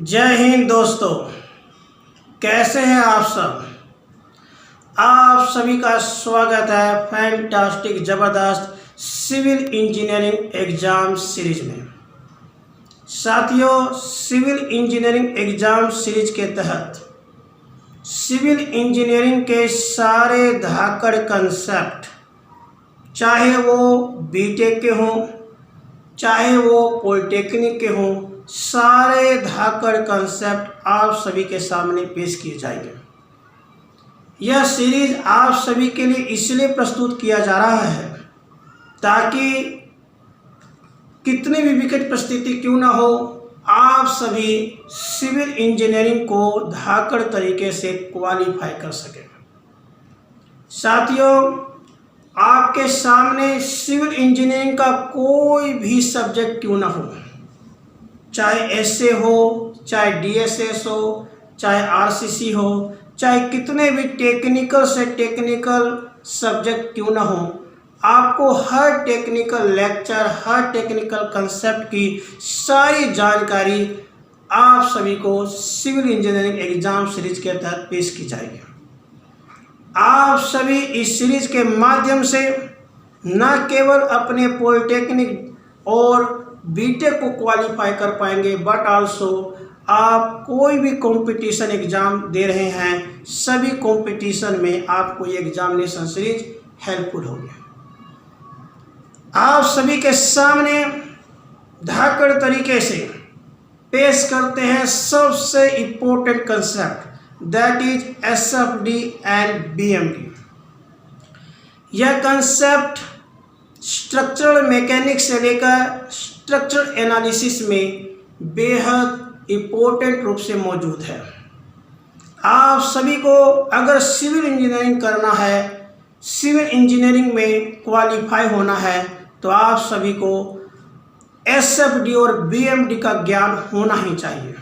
जय हिंद दोस्तों, कैसे हैं आप सब। आप सभी का स्वागत है फैंटास्टिक ज़बरदस्त सिविल इंजीनियरिंग एग्ज़ाम सीरीज में। साथियों, सिविल इंजीनियरिंग एग्ज़ाम सीरीज के तहत सिविल इंजीनियरिंग के सारे धाकड़ कंसेप्ट, चाहे वो बीटेक के हों चाहे वो पॉलिटेक्निक के हों, सारे धाकड़ कंसेप्ट आप सभी के सामने पेश किए जाएंगे। यह सीरीज आप सभी के लिए इसलिए प्रस्तुत किया जा रहा है ताकि कितनी भी विकट परिस्थिति क्यों ना हो, आप सभी सिविल इंजीनियरिंग को धाकड़ तरीके से क्वालिफाई कर सकें। साथियों, आपके सामने सिविल इंजीनियरिंग का कोई भी सब्जेक्ट क्यों ना हो, चाहे एसए हो, चाहे डीएसएस हो, चाहे आरसीसी हो, चाहे कितने भी टेक्निकल से टेक्निकल सब्जेक्ट क्यों ना हो, आपको हर टेक्निकल लेक्चर, हर टेक्निकल कंसेप्ट की सारी जानकारी आप सभी को सिविल इंजीनियरिंग एग्ज़ाम सीरीज के तहत पेश की जाएगी। आप सभी इस सीरीज के माध्यम से न केवल अपने पॉलिटेक्निक और बीटेक को क्वालिफाई कर पाएंगे, बट आल्सो आप कोई भी कंपटीशन एग्ज़ाम दे रहे हैं, सभी कंपटीशन में आपको ये एग्जामिनेशन सीरीज हेल्पफुल होगी। आप सभी के सामने धाकड़ तरीके से पेश करते हैं सबसे important concept, that is SFD and BMD. यह कंसेप्ट स्ट्रक्चरल मैकेनिक्स से लेकर स्ट्रक्चरल एनालिसिस में बेहद इम्पोर्टेंट रूप से मौजूद है। आप सभी को अगर सिविल इंजीनियरिंग करना है, सिविल इंजीनियरिंग में क्वालिफाई होना है, तो आप सभी को एसएफडी और बीएमडी का ज्ञान होना ही चाहिए।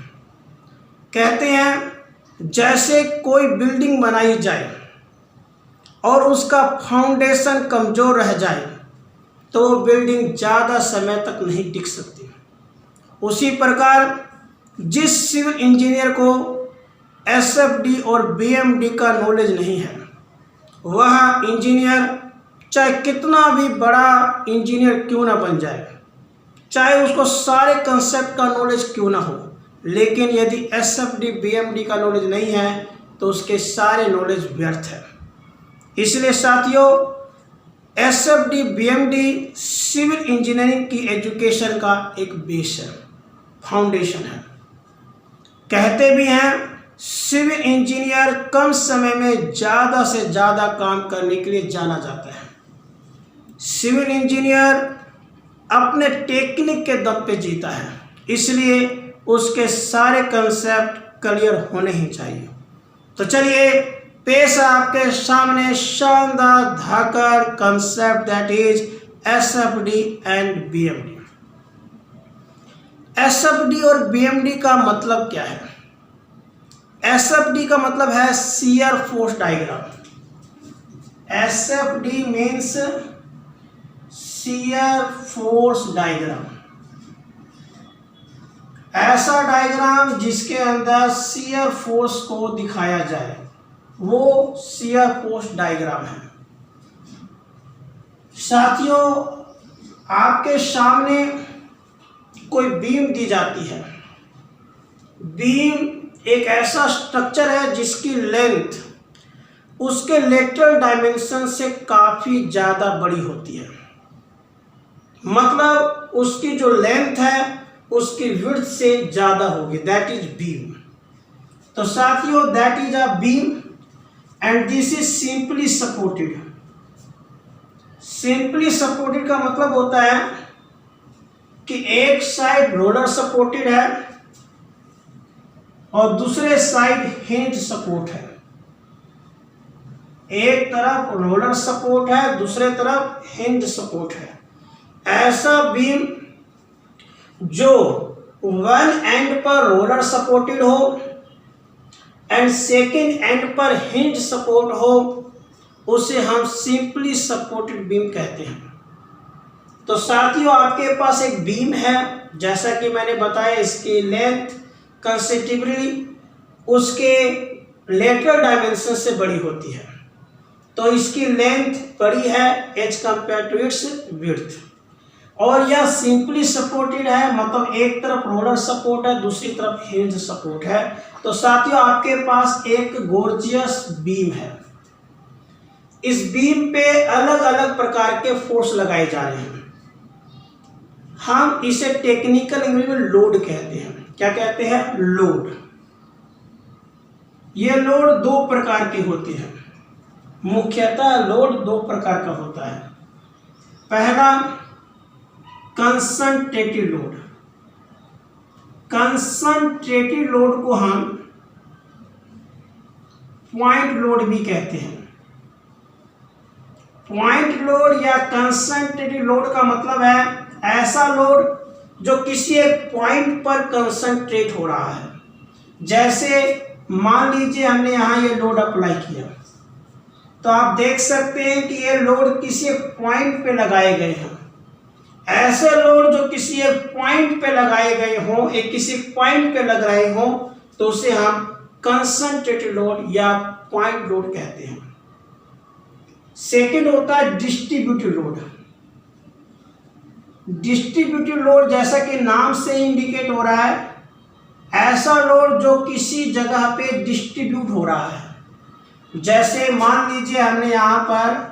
कहते हैं जैसे कोई बिल्डिंग बनाई जाए और उसका फाउंडेशन कमज़ोर रह जाए तो वो बिल्डिंग ज़्यादा समय तक नहीं टिक सकती। उसी प्रकार जिस सिविल इंजीनियर को एसएफडी और बीएमडी का नॉलेज नहीं है, वह इंजीनियर चाहे कितना भी बड़ा इंजीनियर क्यों ना बन जाए, चाहे उसको सारे कंसेप्ट का नॉलेज क्यों ना हो, लेकिन यदि एसएफडी बीएमडी का नॉलेज नहीं है तो उसके सारे नॉलेज व्यर्थ है। इसलिए साथियों, एसएफडी बीएमडी सिविल इंजीनियरिंग की एजुकेशन का एक बेस है, फाउंडेशन है। कहते भी हैं सिविल इंजीनियर कम समय में ज़्यादा से ज़्यादा काम करने के लिए जाना जाता है। सिविल इंजीनियर अपने टेक्निक के दम पे जीता है, इसलिए उसके सारे कंसेप्ट क्लियर होने ही चाहिए। तो चलिए पेश है आपके सामने शानदार धाकड़ concept, that is SFD and BMD. SFD और बीएमडी का मतलब क्या है? एसएफडी का मतलब है shear force diagram. SFD means shear force diagram, ऐसा डायग्राम जिसके अंदर शियर फोर्स को दिखाया जाए, वो शियर फोर्स डायग्राम है। साथियों, आपके सामने कोई बीम दी जाती है। बीम एक ऐसा स्ट्रक्चर है जिसकी लेंथ उसके लेटरल डायमेंशन से काफ़ी ज़्यादा बड़ी होती है। मतलब उसकी जो लेंथ है उसकी विड्थ से ज़्यादा होगी, दैट इज बीम। तो साथियों, that is a beam and this is simply supported. Simply supported का मतलब होता है कि एक साइड रोलर सपोर्टेड है और दूसरे साइड हिंज सपोर्ट है। एक तरफ रोलर सपोर्ट है, दूसरे तरफ हिंज सपोर्ट है। ऐसा बीम जो वन एंड पर रोलर सपोर्टेड हो एंड सेकेंड एंड पर हिंज सपोर्ट हो, उसे हम सिंपली सपोर्टेड बीम कहते हैं। तो साथियों, आपके पास एक बीम है, जैसा कि मैंने बताया इसकी लेंथ कंसेटिवली उसके लेटरल डायमेंशन से बड़ी होती है। तो इसकी लेंथ बड़ी है as compare to its width. और यह सिंपली सपोर्टेड है, मतलब एक तरफ रोलर सपोर्ट है, दूसरी तरफ हिंज सपोर्ट है। तो साथियों आपके पास एक गोर्जियस बीम है। इस बीम पे अलग अलग प्रकार के फोर्स लगाए जा रहे हैं। हम इसे टेक्निकल इंग्लिश में लोड कहते हैं। क्या कहते हैं? लोड। ये लोड दो प्रकार के होते हैं। मुख्यतः लोड दो प्रकार का होता है। पहला कंसंट्रेटेड लोड। कंसंट्रेटेड लोड को हम पॉइंट लोड भी कहते हैं। पॉइंट लोड या कंसंट्रेटेड लोड का मतलब है ऐसा लोड जो किसी एक पॉइंट पर कंसंट्रेट हो रहा है। जैसे मान लीजिए हमने यहाँ ये लोड अप्लाई किया, तो आप देख सकते हैं कि ये लोड किसी एक पॉइंट पे लगाए गए हैं। ऐसे लोड जो किसी एक पॉइंट पे लगाए गए हों, एक किसी पॉइंट पे लग रहे हों, तो उसे हम कंसंट्रेटेड लोड या पॉइंट लोड कहते हैं। सेकेंड होता है डिस्ट्रीब्यूटेड लोड। डिस्ट्रीब्यूटेड लोड जैसा कि नाम से इंडिकेट हो रहा है, ऐसा लोड जो किसी जगह पे डिस्ट्रीब्यूट हो रहा है। जैसे मान लीजिए हमने यहाँ पर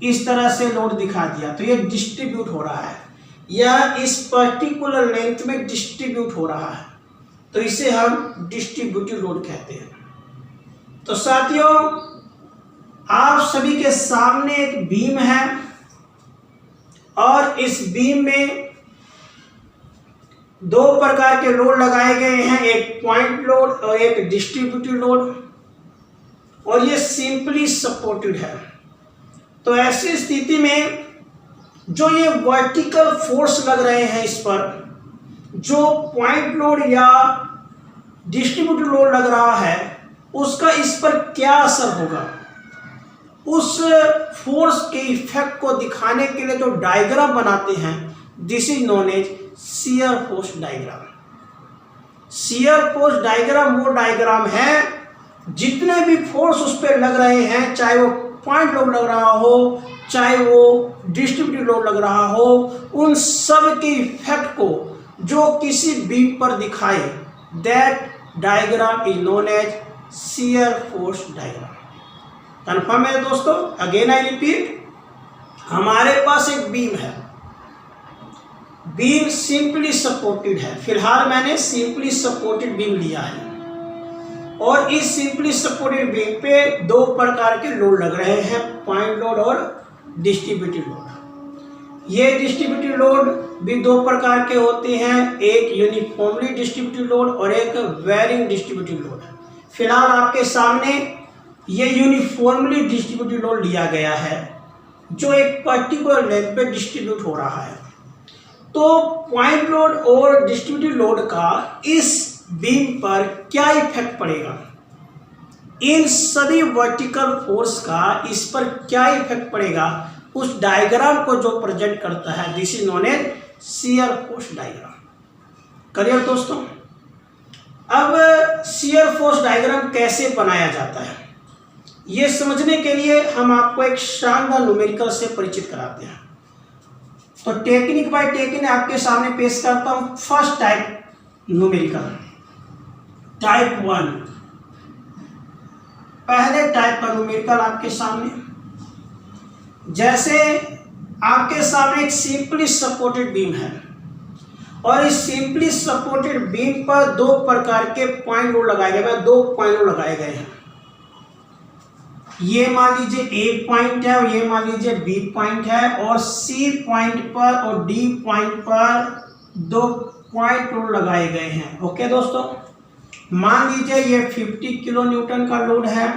इस तरह से लोड दिखा दिया, तो ये डिस्ट्रीब्यूट हो रहा है, यह इस पर्टिकुलर लेंथ में डिस्ट्रीब्यूट हो रहा है, तो इसे हम डिस्ट्रीब्यूटेड लोड कहते हैं। तो साथियों आप सभी के सामने एक बीम है और इस बीम में दो प्रकार के लोड लगाए गए हैं, एक पॉइंट लोड और एक डिस्ट्रीब्यूटेड लोड, और ये सिंपली सपोर्टेड है। तो ऐसी स्थिति में जो ये वर्टिकल फोर्स लग रहे हैं इस पर, जो पॉइंट लोड या डिस्ट्रीब्यूटेड लोड लग रहा है, उसका इस पर क्या असर होगा, उस फोर्स के इफेक्ट को दिखाने के लिए जो डायग्राम बनाते हैं, this is known as shear force diagram. Shear force diagram वो डायग्राम है जितने भी फोर्स उस पर लग रहे हैं, चाहे वो पॉइंट लोड लग रहा हो, चाहे वो डिस्ट्रीब्यूटेड लोड लग रहा हो, उन सब के इफेक्ट को जो किसी बीम पर दिखाए, that diagram is known as shear force diagram. Confirm है दोस्तों? अगेन आई रिपीट, हमारे पास एक बीम है, बीम सिंपली सपोर्टेड है। फिलहाल मैंने सिंपली सपोर्टेड बीम लिया है और इस सिंपली सपोर्टेड बीम पे दो प्रकार के लोड लग रहे हैं, पॉइंट लोड और डिस्ट्रीब्यूटेड लोड। ये डिस्ट्रीब्यूटेड लोड भी दो प्रकार के होते हैं, एक यूनिफॉर्मली डिस्ट्रीब्यूटेड लोड और एक वेरिंग डिस्ट्रीब्यूटेड लोड। फिलहाल आपके सामने ये यूनिफॉर्मली डिस्ट्रीब्यूटेड लोड लिया गया है जो एक पर्टिकुलर लेंथ पे डिस्ट्रीब्यूट हो रहा है। तो पॉइंट लोड और डिस्ट्रीब्यूटेड लोड का इस बीम पर क्या इफेक्ट पड़ेगा, इन सभी वर्टिकल फोर्स का इस पर क्या इफेक्ट पड़ेगा, उस डायग्राम को जो प्रेजेंट करता है, this is known as shear force diagram. Clear दोस्तों? अब शियर फोर्स डायग्राम कैसे बनाया जाता है, ये समझने के लिए हम आपको एक शानदार न्यूमेरिकल से परिचित कराते हैं। तो टेक्निक बाय टेक्निक आपके सामने पेश करता हूं। फर्स्ट टाइप न्यूमेरिकल, टाइप 1, पहले टाइप का न्यूमेरिकल आपके सामने। जैसे आपके सामने एक सिंपली सपोर्टेड बीम है और इस सिंपली सपोर्टेड बीम पर दो प्रकार के पॉइंट लोड लगाए गए हैं, दो पॉइंट लोड लगाए गए हैं। ये मान लीजिए ए पॉइंट है और ये मान लीजिए बी पॉइंट है, और सी पॉइंट पर और डी पॉइंट पर दो पॉइंट लोड लगाए गए हैं। ओके दोस्तों, मान लीजिए ये 50 किलो न्यूटन का लोड है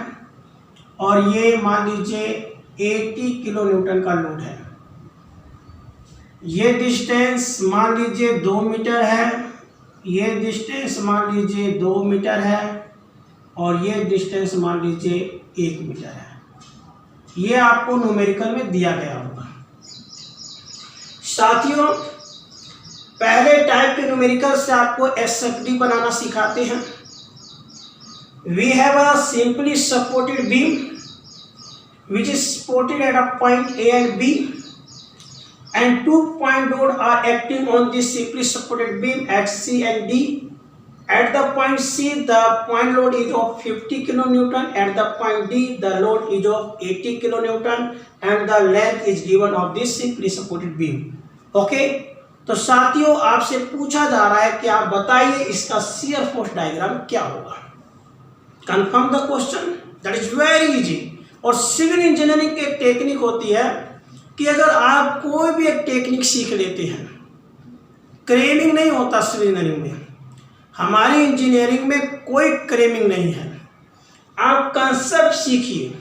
और ये मान लीजिए 80 किलो न्यूटन का लोड है। ये डिस्टेंस मान लीजिए 2 मीटर है, ये डिस्टेंस मान लीजिए 2 मीटर है और ये डिस्टेंस मान लीजिए 1 मीटर है। ये आपको न्यूमेरिकल में दिया गया होगा। साथियों पहले टाइप के न्यूमेरिकल से आपको एसएफडी बनाना सिखाते हैं। We have a simply supported beam which is supported at a point A and B, and 2 point load are acting on this simply supported beam at C and D. At the point C, the point load is of 50 kilonewton. At the point D, the load is of 80 kilonewton, and the length is given of this simply supported beam. Okay? तो साथियों, आपसे पूछा जा रहा है कि आप बताइए इसका शियर फोर्स डायग्राम क्या होगा। Confirm the question, that is very easy. और सिविल इंजीनियरिंग की एक टेक्निक होती है कि अगर आप कोई भी एक टेक्निक सीख लेते हैं, क्रेमिंग नहीं होता सिविल इंजीनियरिंग में, हमारी इंजीनियरिंग में कोई क्रेमिंग नहीं है। आप कंसेप्ट सीखिए,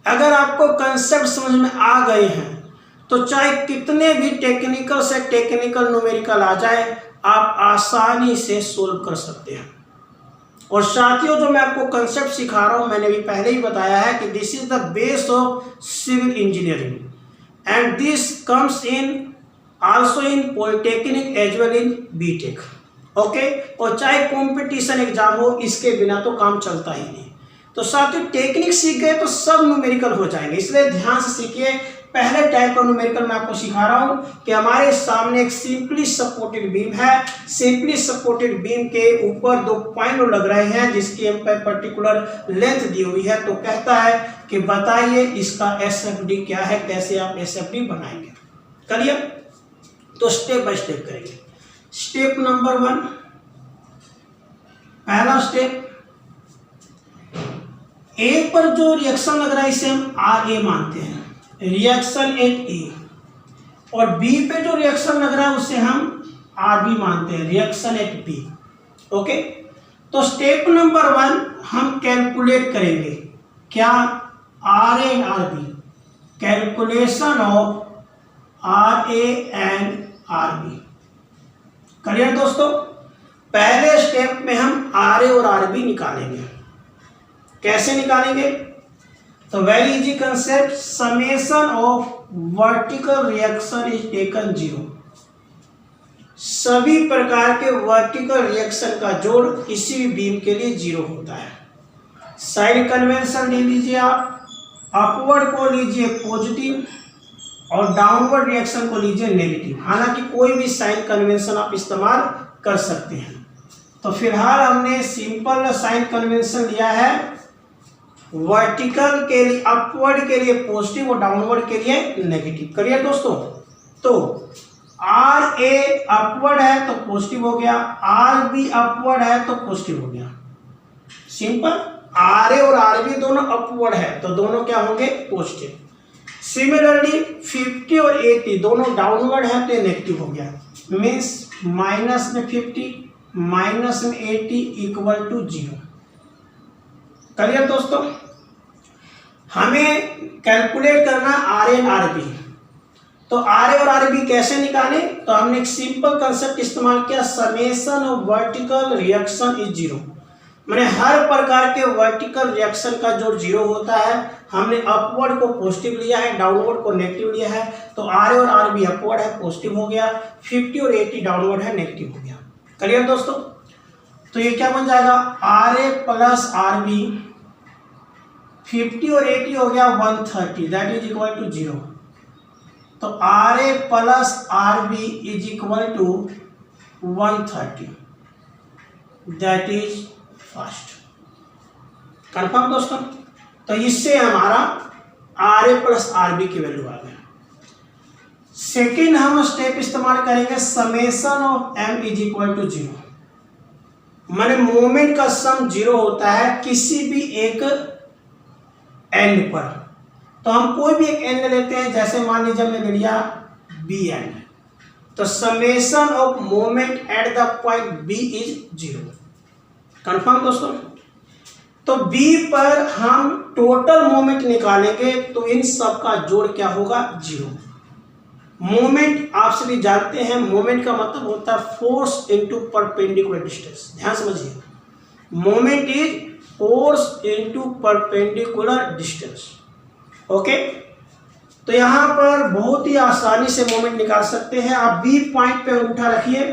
अगर आपको कंसेप्ट समझ में आ गए हैं तो चाहे कितने भी टेक्निकल से टेक्निकल न्यूमेरिकल आ जाए, आप आसानी से सोल्व कर सकते हैं। और साथियों, जो मैं आपको कंसेप्ट सिखा रहा हूं, मैंने भी पहले ही बताया है कि this is the base of civil engineering and this comes in also in polytechnic as well in BTech. Okay, और चाहे कंपटीशन एग्जाम हो, इसके बिना तो काम चलता ही नहीं। तो साथियों, टेक्निक सीख गए तो सब न्यूमेरिकल हो जाएंगे, इसलिए ध्यान से सीखिए। पहले टाइप का न्यूमेरिकल मैं आपको सिखा रहा हूं कि हमारे सामने एक सिंपली सपोर्टेड बीम है। सिंपली सपोर्टेड बीम के ऊपर 2 पॉइंट लग रहे हैं जिसकी हम पे पर्टिकुलर लेंथ दी हुई है। तो कहता है कि बताइए इसका एसएफडी क्या है, कैसे आप एसएफडी बनाएंगे। करिए, तो स्टेप बाय स्टेप करेंगे। स्टेप नंबर 1, पहला स्टेप, ए पर जो रिएक्शन लग रहा है इसे हम आर ए मानते हैं, रिएक्शन एट ए, और बी पे जो रिएक्शन लग रहा है उसे हम आर बी मानते हैं, रिएक्शन एट बी। ओके, तो स्टेप नंबर 1 हम कैलकुलेट करेंगे क्या, R A and R B, calculation of R A and R B. Clear दोस्तों? पहले स्टेप में हम आर ए और आर बी निकालेंगे। कैसे निकालेंगे? तो very easy concept, summation of vertical reaction is taken 0। सभी प्रकार के वर्टिकल रिएक्शन का जोड़ किसी भी बीम के लिए 0 होता है। साइन कन्वेंशन ले लीजिए आप, अपवर्ड को लीजिए पॉजिटिव और डाउनवर्ड रिएक्शन को लीजिए नेगेटिव। हालांकि कोई भी साइन कन्वेंशन आप इस्तेमाल कर सकते हैं। तो फिलहाल हमने सिंपल साइन कन्वेंशन लिया है, वर्टिकल के लिए अपवर्ड के लिए पॉजिटिव और डाउनवर्ड के लिए नेगेटिव। करिए दोस्तों, तो आर ए अपवर्ड है तो पॉजिटिव हो गया, आर बी अपवर्ड है तो पॉजिटिव हो गया। सिंपल, आर ए और आर बी दोनों अपवर्ड है तो दोनों क्या होंगे, पॉजिटिव। सिमिलरली 50 और 80 दोनों डाउनवर्ड है तो नेगेटिव हो गया। मीन्स माइनस में 50 माइनस में 80 इक्वल टू 0। क्लियर दोस्तों? हमें कैलकुलेट करना आर ए आर बी। तो आर ए और आर बी कैसे निकालें? तो हमने एक सिंपल कंसेप्ट इस्तेमाल किया, summation of vertical reaction is 0। मैंने हर प्रकार के वर्टिकल रिएक्शन का जोड़ 0 होता है। हमने अपवर्ड को पॉजिटिव लिया है, डाउनवर्ड को नेगेटिव लिया है। तो आर ए और आर बी अपवर्ड है, पॉजिटिव हो गया, 50 और 80 डाउनवर्ड है, नेगेटिव हो गया। क्लियर दोस्तों? तो ये क्या बन जाएगा, R A plus R B, 50 और 80 हो गया 130, दैट इज इक्वल टू 0। तो R A plus R B is equal to 130, that is first. Confirm दोस्तों? तो इससे हमारा R A plus R B की वैल्यू आ गई। सेकेंड हम स्टेप इस्तेमाल करेंगे, summation of M is equal to 0। माने मोमेंट का सम 0 होता है किसी भी एक एंड पर। तो हम कोई भी एक एंड लेते हैं, जैसे मान लीजिए हमने ले लिया बी एंड, तो summation of moment at the point B is 0। Confirm दोस्तों? तो बी पर हम टोटल मोमेंट निकालेंगे तो इन सब का जोड़ क्या होगा, 0। मोमेंट आप सभी जानते हैं, मोमेंट का मतलब होता है फोर्स इनटू परपेंडिकुलर डिस्टेंस। ध्यान समझिए, moment is force into perpendicular distance. Okay, तो यहाँ पर बहुत ही आसानी से मोमेंट निकाल सकते हैं आप। बी पॉइंट पे अंगूठा रखिए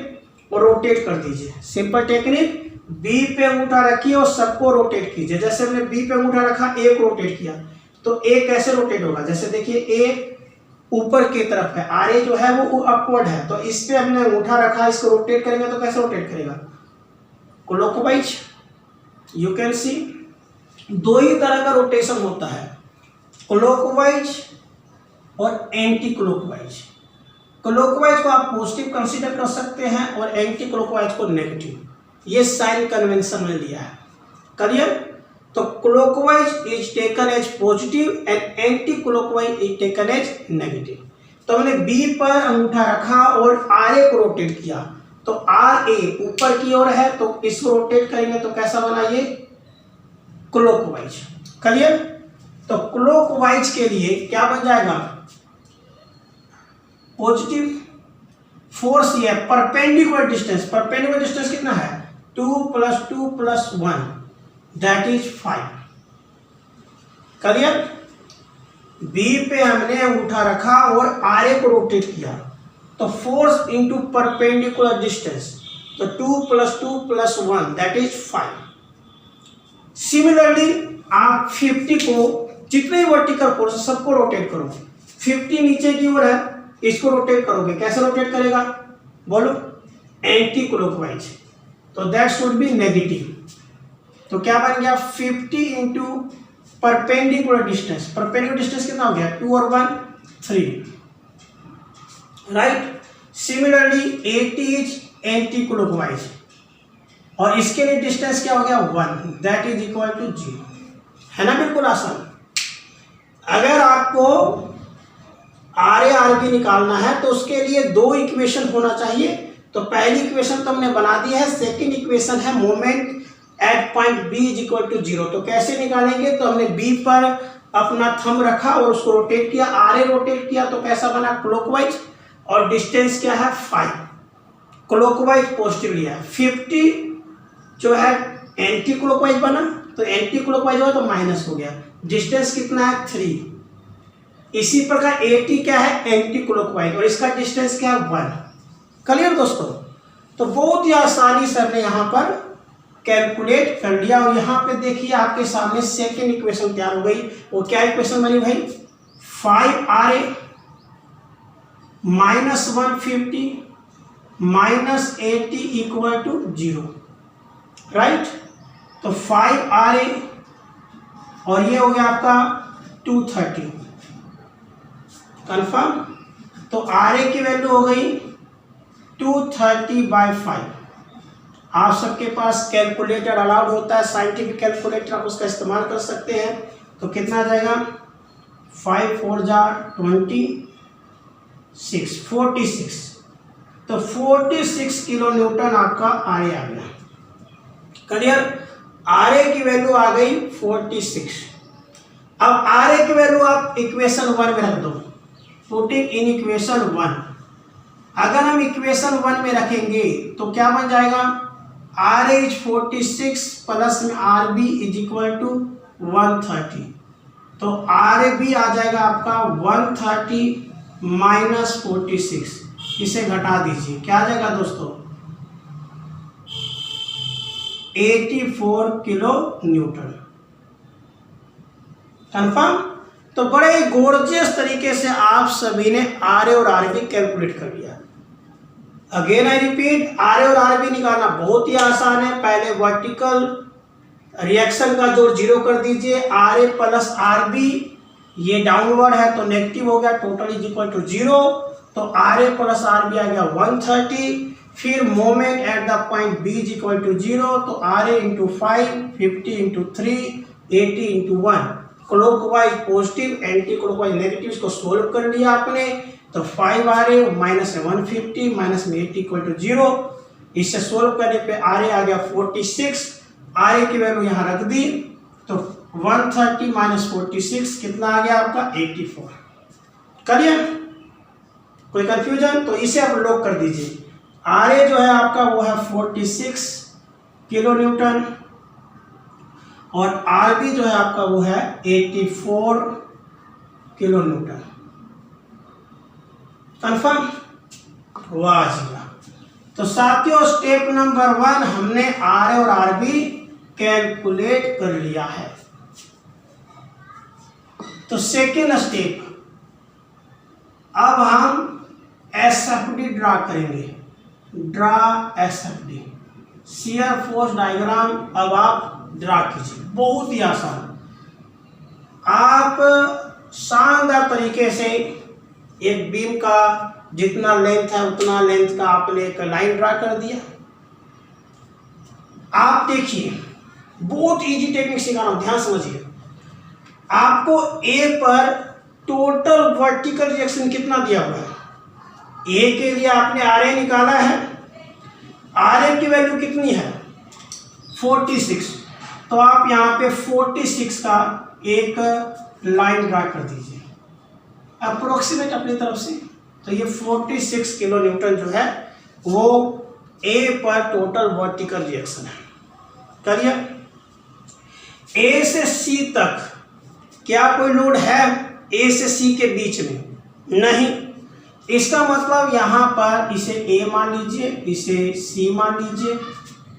और रोटेट कर दीजिए। सिंपल टेक्निक, बी पे अंगूठा रखिए और सबको रोटेट कीजिए। जैसे हमने बी पे अंगूठा रखा, ए को रोटेट किया, तो ए कैसे रोटेट होगा? जैसे देखिए ए ऊपर की तरफ है, आर ए जो है वो अपवर्ड है, तो इस पे हमने अंगूठा रखा, इसको रोटेट करेंगे तो कैसे रोटेट करेगा? क्लॉकवाइज। यू कैन सी दो ही तरह का रोटेशन होता है, क्लॉकवाइज और एंटी क्लॉकवाइज। क्लॉकवाइज को आप पॉजिटिव कंसीडर कर सकते हैं और एंटी क्लॉकवाइज को नेगेटिव। ये साइन कन्वेंशन में लिया है। क्लियर? तो clockwise is taken as positive and anti clockwise is taken as negative. तो हमने बी पर अंगूठा रखा और आर ए को रोटेट किया, तो आर ए ऊपर की ओर है, तो इसको रोटेट करेंगे तो कैसा बना? ये क्लॉकवाइज। क्लियर? तो क्लॉकवाइज के लिए क्या बन जाएगा? पॉजिटिव। फोर्स ये है परपेंडिकुलर डिस्टेंस। परपेंडिकुलर डिस्टेंस कितना है? 2 + 2 + 1 दैट इज 5। क्लियर? बी पे हमने अंगूठा रखा और आर ए को रोटेट किया, तो फोर्स इनटू परपेंडिकुलर डिस्टेंस, तो 2 + 2 + 1 दैट इज 5। सिमिलरली आप 50 को जितने वर्टिकल फोर्स सबको रोटेट करो। 50 नीचे की ओर है, इसको रोटेट करोगे, कैसे रोटेट करेगा? बोलो, एंटी क्लॉकवाइज, तो दैट शुड बी नेगेटिव। तो क्या बन गया? 50 into perpendicular distance. Perpendicular distance कितना हो गया? 2 और 1 3, right. Similarly 80 is anti clockwise, और इसके लिए डिस्टेंस क्या हो गया? 1 दैट इज इक्वल टू 0। है ना? बिल्कुल आसान। अगर आपको आर ए आर बी निकालना है तो उसके लिए दो इक्वेशन होना चाहिए। तो पहली इक्वेशन तो हमने बना दी है, सेकंड इक्वेशन है moment at point B is equal to 0। तो कैसे निकालेंगे? तो हमने बी पर अपना थंब रखा और उसको रोटेट किया, आर ए रोटेट किया, तो कैसा बना? क्लॉकवाइज, और डिस्टेंस क्या है? 5। क्लॉकवाइज पॉजिटिव लिया। 50 जो है एंटी क्लॉकवाइज बना, तो एंटी क्लॉकवाइज हुआ तो माइनस हो गया। डिस्टेंस कितना है? 3। इसी प्रकार 80 क्या है? एंटी क्लॉकवाइज, और इसका डिस्टेंस क्या है? 1। क्लियर दोस्तों? तो बहुत ही आसानी से हमने यहाँ पर कैलकुलेट कर लिया। और यहाँ पे देखिए आपके सामने सेकेंड इक्वेशन तैयार हो गई। वो क्या इक्वेशन बनी भाई? 5RA -150 -80 equal to 0, right. तो 5RA और ये हो गया आपका 230, कन्फर्म। तो RA की वैल्यू हो गई 230/5। आप सबके पास कैलकुलेटर अलाउड होता है, साइंटिफिक कैलकुलेटर, आप उसका इस्तेमाल कर सकते हैं। तो कितना आ जाएगा? 5 4 जा 26, 46। तो 46 किलो न्यूटन आपका RA आ गया। क्लियर? RA की वैल्यू आ गई 46। अब RA की वैल्यू आप इक्वेशन 1 में रख दो, पुटिंग इन इक्वेशन 1। अगर हम इक्वेशन 1 में रखेंगे तो क्या बन जाएगा? RA इज 46 प्लस में RB इज इक्वल टू 130। तो RB आ जाएगा आपका 130 माइनस 46। इसे घटा दीजिए, क्या आ जाएगा दोस्तों? 84 किलो न्यूटन। कन्फर्म? तो बड़े गोर्जियस तरीके से आप सभी ने RA और RB कैलकुलेट कर लिया। अगेन आई रिपीट, RA और RB निकालना बहुत ही आसान है। पहले वर्टिकल रिएक्शन का जोड़ 0 कर दीजिए, RA प्लस RB, ये डाउनवर्ड है तो नेगेटिव हो गया, टोटल इज इक्वल टू 0। तो RA प्लस RB आ गया 130। फिर moment at the point B is equal to 0, तो RA into 5, 50 into 3, 80 into 1। Clockwise positive, anti clockwise negative, इसको सोल्व कर लिया आपने। तो 5RA माइनस 150 माइनस में 80 इक्वल टू 0। इससे सोल्व करने पे RA आ गया 46। RA की वैल्यू यहाँ रख दी, तो 130 माइनस 46 कितना आ गया आपका? 84। क्लियर? कोई कंफ्यूजन? तो इसे आप लॉक कर दीजिए। RA जो है आपका वो है 46 किलो न्यूटन, और RB जो है आपका वो है 84 किलो न्यूटन। कंफर्म? वाह जी वाह। तो साथियों स्टेप नंबर 1 हमने आर और आर बी कैलकुलेट कर लिया है। तो सेकेंड स्टेप, अब हम एसएफडी ड्रा करेंगे। Draw SFD, shear force diagram अब आप ड्रा कीजिए। बहुत ही आसान, आप शानदार तरीके से एक बीम का जितना लेंथ है उतना लेंथ का आपने एक लाइन ड्रा कर दिया। आप देखिए, बहुत इजी टेक्निक सिखा रहा हूं, ध्यान समझिए। आपको ए पर टोटल वर्टिकल रिएक्शन कितना दिया हुआ है? ए के लिए आपने आर ए निकाला है, आर ए की वैल्यू कितनी है? 46। तो आप यहाँ पे 46 का एक लाइन ड्रा कर दीजिए अप्रोक्सीमेट अपनी तरफ से। तो ये 46 किलो न्यूटन जो है वो ए पर टोटल वर्टिकल रिएक्शन है। करिए। ए से सी तक क्या कोई लोड है? ए से सी के बीच में नहीं। इसका मतलब यहाँ पर इसे ए मान लीजिए, इसे सी मान लीजिए,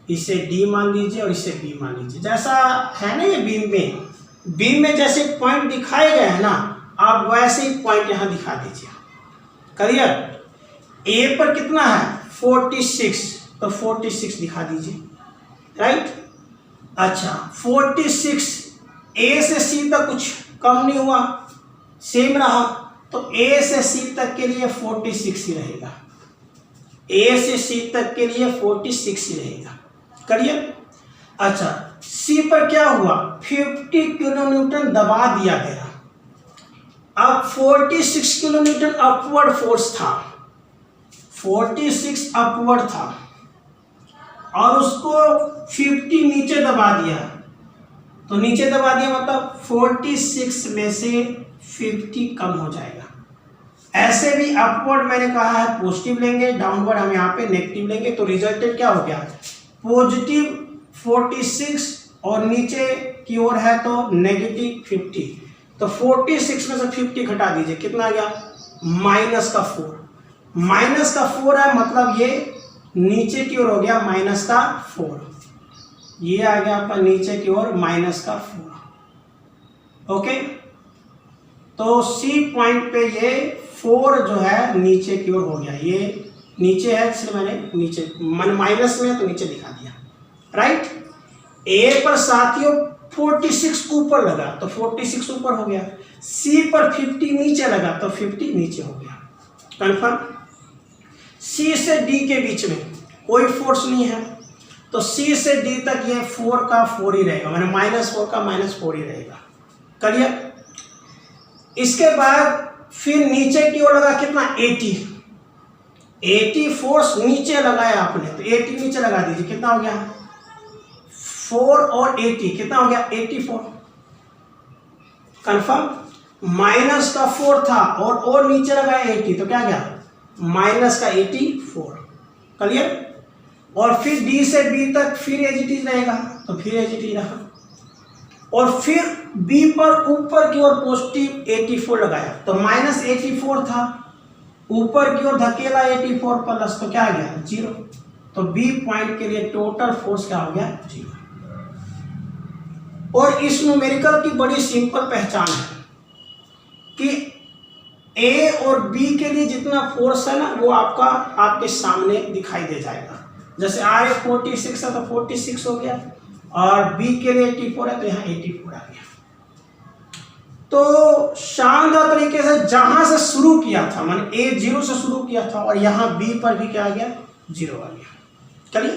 इसे डी मान लीजिए और इसे बी मान लीजिए। जैसा है ना ये बीम में जैसे पॉइंट दिखाए गए हैं ना, आप वैसे ही पॉइंट यहाँ दिखा दीजिए। क्लियर? ए पर कितना है? 46, तो 46 दिखा दीजिए। राइट? अच्छा, 46 ए से सी तक कुछ कम नहीं हुआ, सेम रहा, तो ए से सी तक के लिए 46 ही रहेगा। ए से सी तक के लिए 46 ही रहेगा। करिए। अच्छा, सी पर क्या हुआ? 50 किलो न्यूटन दबा दिया गया। अब 46 किलो न्यूटन अपवर्ड फोर्स था, 46 अपवर्ड था और उसको 50 नीचे दबा दिया। तो नीचे दबा दिया मतलब 46 में से 50 कम हो जाएगा। ऐसे भी अपवर्ड मैंने कहा है पॉजिटिव लेंगे, डाउनवर्ड हम यहाँ पे नेगेटिव लेंगे। तो रिजल्टेंट क्या हो गया? पॉजिटिव 46 और नीचे की ओर है तो नेगेटिव 50। तो 46 में से 50 घटा दीजिए, कितना आ गया? -4। -4 है मतलब ये नीचे की ओर हो गया -4। ये आ गया आपका नीचे की ओर -4। ओके, तो सी पॉइंट पे ये 4 जो है नीचे की ओर हो गया। ये नीचे है इसलिए मैंने नीचे माइनस में तो नीचे दिखा दिया। राइट? ए पर साथियों 46 ऊपर लगा तो 46 ऊपर हो गया। सी पर 50 नीचे लगा तो 50 नीचे हो गया। कंफर्म? सी से डी के बीच में कोई फोर्स नहीं है, तो सी से डी तक ये 4 का 4 ही रहेगा, मैंने -4 का -4 ही रहेगा। क्लियर? इसके बाद फिर नीचे की ओर लगा कितना? 80 फोर्स नीचे लगाया आपने, तो 80 नीचे लगा दीजिए, कितना हो गया? 4 और 80 कितना हो गया? 84। कंफर्म? -4 था और नीचे लगाया 80 तो क्या गया? -84। क्लियर? और फिर डी से बी तक फिर एजीटी रहेगा तो फिर एजीटी रहा, और फिर बी पर ऊपर की ओर पॉजिटिव 84 लगाया तो -84 था, ऊपर की ओर धकेला 84 प्लस तो क्या आ गया? 0। तो बी पॉइंट के लिए टोटल फोर्स क्या हो गया? 0। और इस न्यूमेरिकल की बड़ी सिंपल पहचान है कि ए और बी के लिए जितना फोर्स है ना वो आपके सामने दिखाई दे जाएगा। जैसे आर ए 46 है तो 46 हो गया, और बी के लिए 84 है तो यहाँ 84 आ गया। तो शानदार तरीके से जहां से शुरू किया था, मैंने ए 0 से शुरू किया था और यहाँ बी पर भी क्या आ गया? 0 आ गया। चलिए,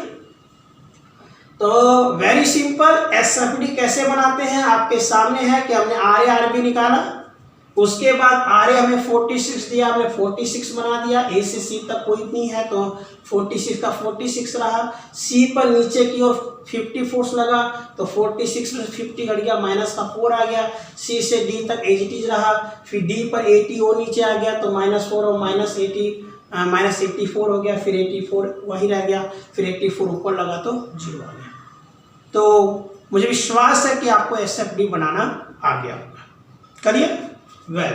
तो वेरी सिंपल। एसएफडी कैसे बनाते हैं आपके सामने है कि हमने आर ए आर बी निकाला, उसके बाद आर ए हमें 46 दिया, हमने 46 बना दिया। ए से सी तक कोई नहीं है तो 46 का 46 रहा। सी पर नीचे की ओर 50 फोर्स लगा तो 46 में 50 घट गया, -4 आ गया। सी से डी तक एजीटीज रहा, फिर डी पर 80 और नीचे आ गया तो -4 और -84 हो गया, फिर 84 वही रह गया, फिर 84 ऊपर लगा तो 0 आ गया। तो मुझे विश्वास है कि आपको एसएफडी बनाना आ गया होगा। करिए। वेल,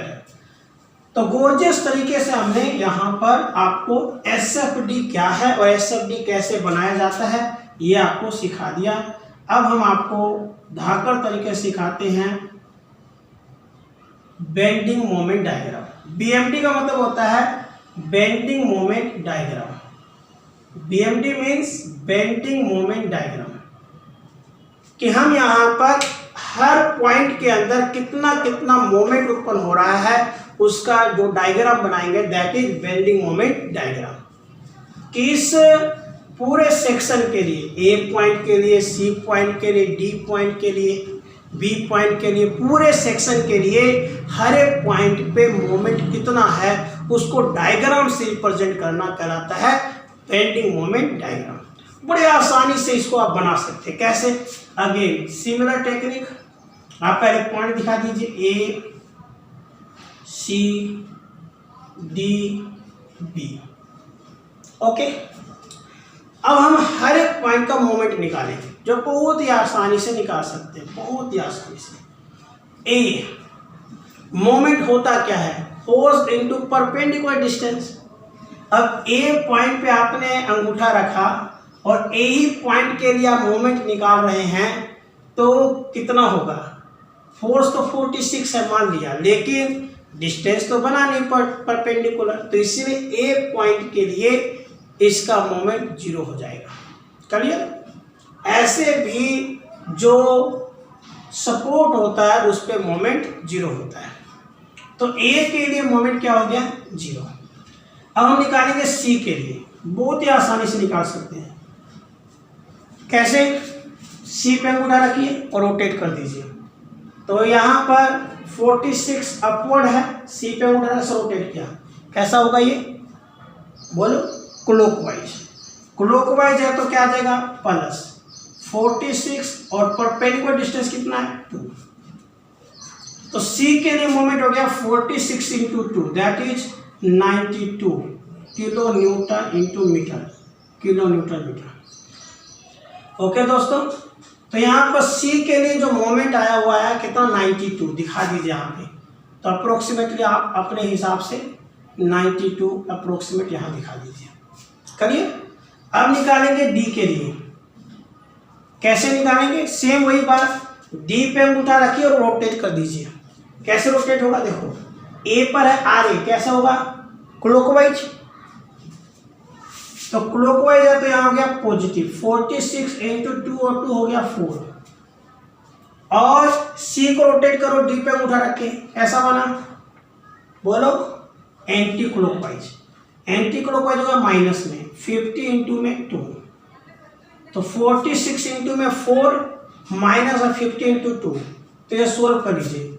तो गोर्जियस तरीके से हमने यहाँ पर आपको SFD क्या है और SFD कैसे बनाया जाता है ये आपको सिखा दिया। अब हम आपको धाकड़ तरीके से सिखाते हैं बेंडिंग मोमेंट डायग्राम। BMD का मतलब होता है bending moment diagram. BMD means bending moment diagram, कि हम यहाँ पर हर पॉइंट के अंदर कितना कितना मोमेंट उत्पन्न हो रहा है उसका जो डायग्राम बनाएंगे, that is bending moment diagram. कि इस पूरे सेक्शन के लिए, A पॉइंट के लिए, C पॉइंट के लिए, D पॉइंट के लिए, B पॉइंट के लिए, पूरे सेक्शन के लिए हर एक पॉइंट पे मोमेंट कितना है उसको डायग्राम से रिप्रेजेंट करना कहलाता है बेंडिंग मोमेंट डायग्राम। बड़े आसानी से इसको आप बना सकते हैं। कैसे? अगेन सिमिलर टेक्निक, आप पहले पॉइंट दिखा दीजिए A C D B। Okay, अब हम हर एक पॉइंट का मोमेंट निकालेंगे जो बहुत ही आसानी से निकाल सकते हैं, बहुत ही आसानी से। ए मोमेंट होता क्या है? Force into perpendicular distance. अब ए पॉइंट पे आपने अंगूठा रखा और ए ही पॉइंट के लिए आप मोमेंट निकाल रहे हैं तो कितना होगा? फोर्स तो 46 है मान लिया, लेकिन डिस्टेंस तो बना नहीं परपेंडिकुलर, तो इसीलिए ए पॉइंट के लिए इसका मोमेंट 0 हो जाएगा। क्लियर? ऐसे भी जो सपोर्ट होता है उस पर मोमेंट 0 होता है। तो ए के लिए मोमेंट क्या हो गया? 0। अब हम निकालेंगे सी के लिए, बहुत ही आसानी से निकाल सकते हैं। कैसे? सी पे अंगूठा रखिए और रोटेट कर दीजिए, तो यहाँ पर 46 अपवर्ड है, सी पे अंगूठा से रोटेट किया, कैसा होगा ये? बोलो। क्लॉकवाइज। क्लॉकवाइज है तो क्या आ जाएगा? प्लस 46 और परपेंडिकुलर डिस्टेंस कितना है? 2। तो सी के लिए मोमेंट हो गया 46 into 2, that is 92 kilo newton into metre, kilo newton metre. Okay दोस्तों, तो यहाँ पर सी के लिए जो मोमेंट आया हुआ है कितना? 92 दिखा दीजिए यहाँ पे। तो अप्रोक्सीमेटली आप अपने हिसाब से 92 अप्रोक्सीमेट यहाँ दिखा दीजिए। करिए। अब निकालेंगे डी के लिए। कैसे निकालेंगे? सेम वही बात, डी पे अंगूठा रखिए और रोटेट कर दीजिए। कैसे रोटेट होगा? देखो, ए पर है आर ए, कैसा होगा? क्लॉकवाइज। तो क्लॉकवाइज है तो यहाँ हो गया पॉजिटिव, 46 इंटू 2 और 2 हो गया 4। और सी को रोटेट करो डी पे अंगूठा रख के, ऐसा बना। बोलो। Anti clockwise. एंटी क्लॉकवाइज होगा माइनस में, 50 इंटू में 2, तो 46 इंटू में 4 माइनस और 50 इंटू 2, तो ये सोल्व कर लीजिए।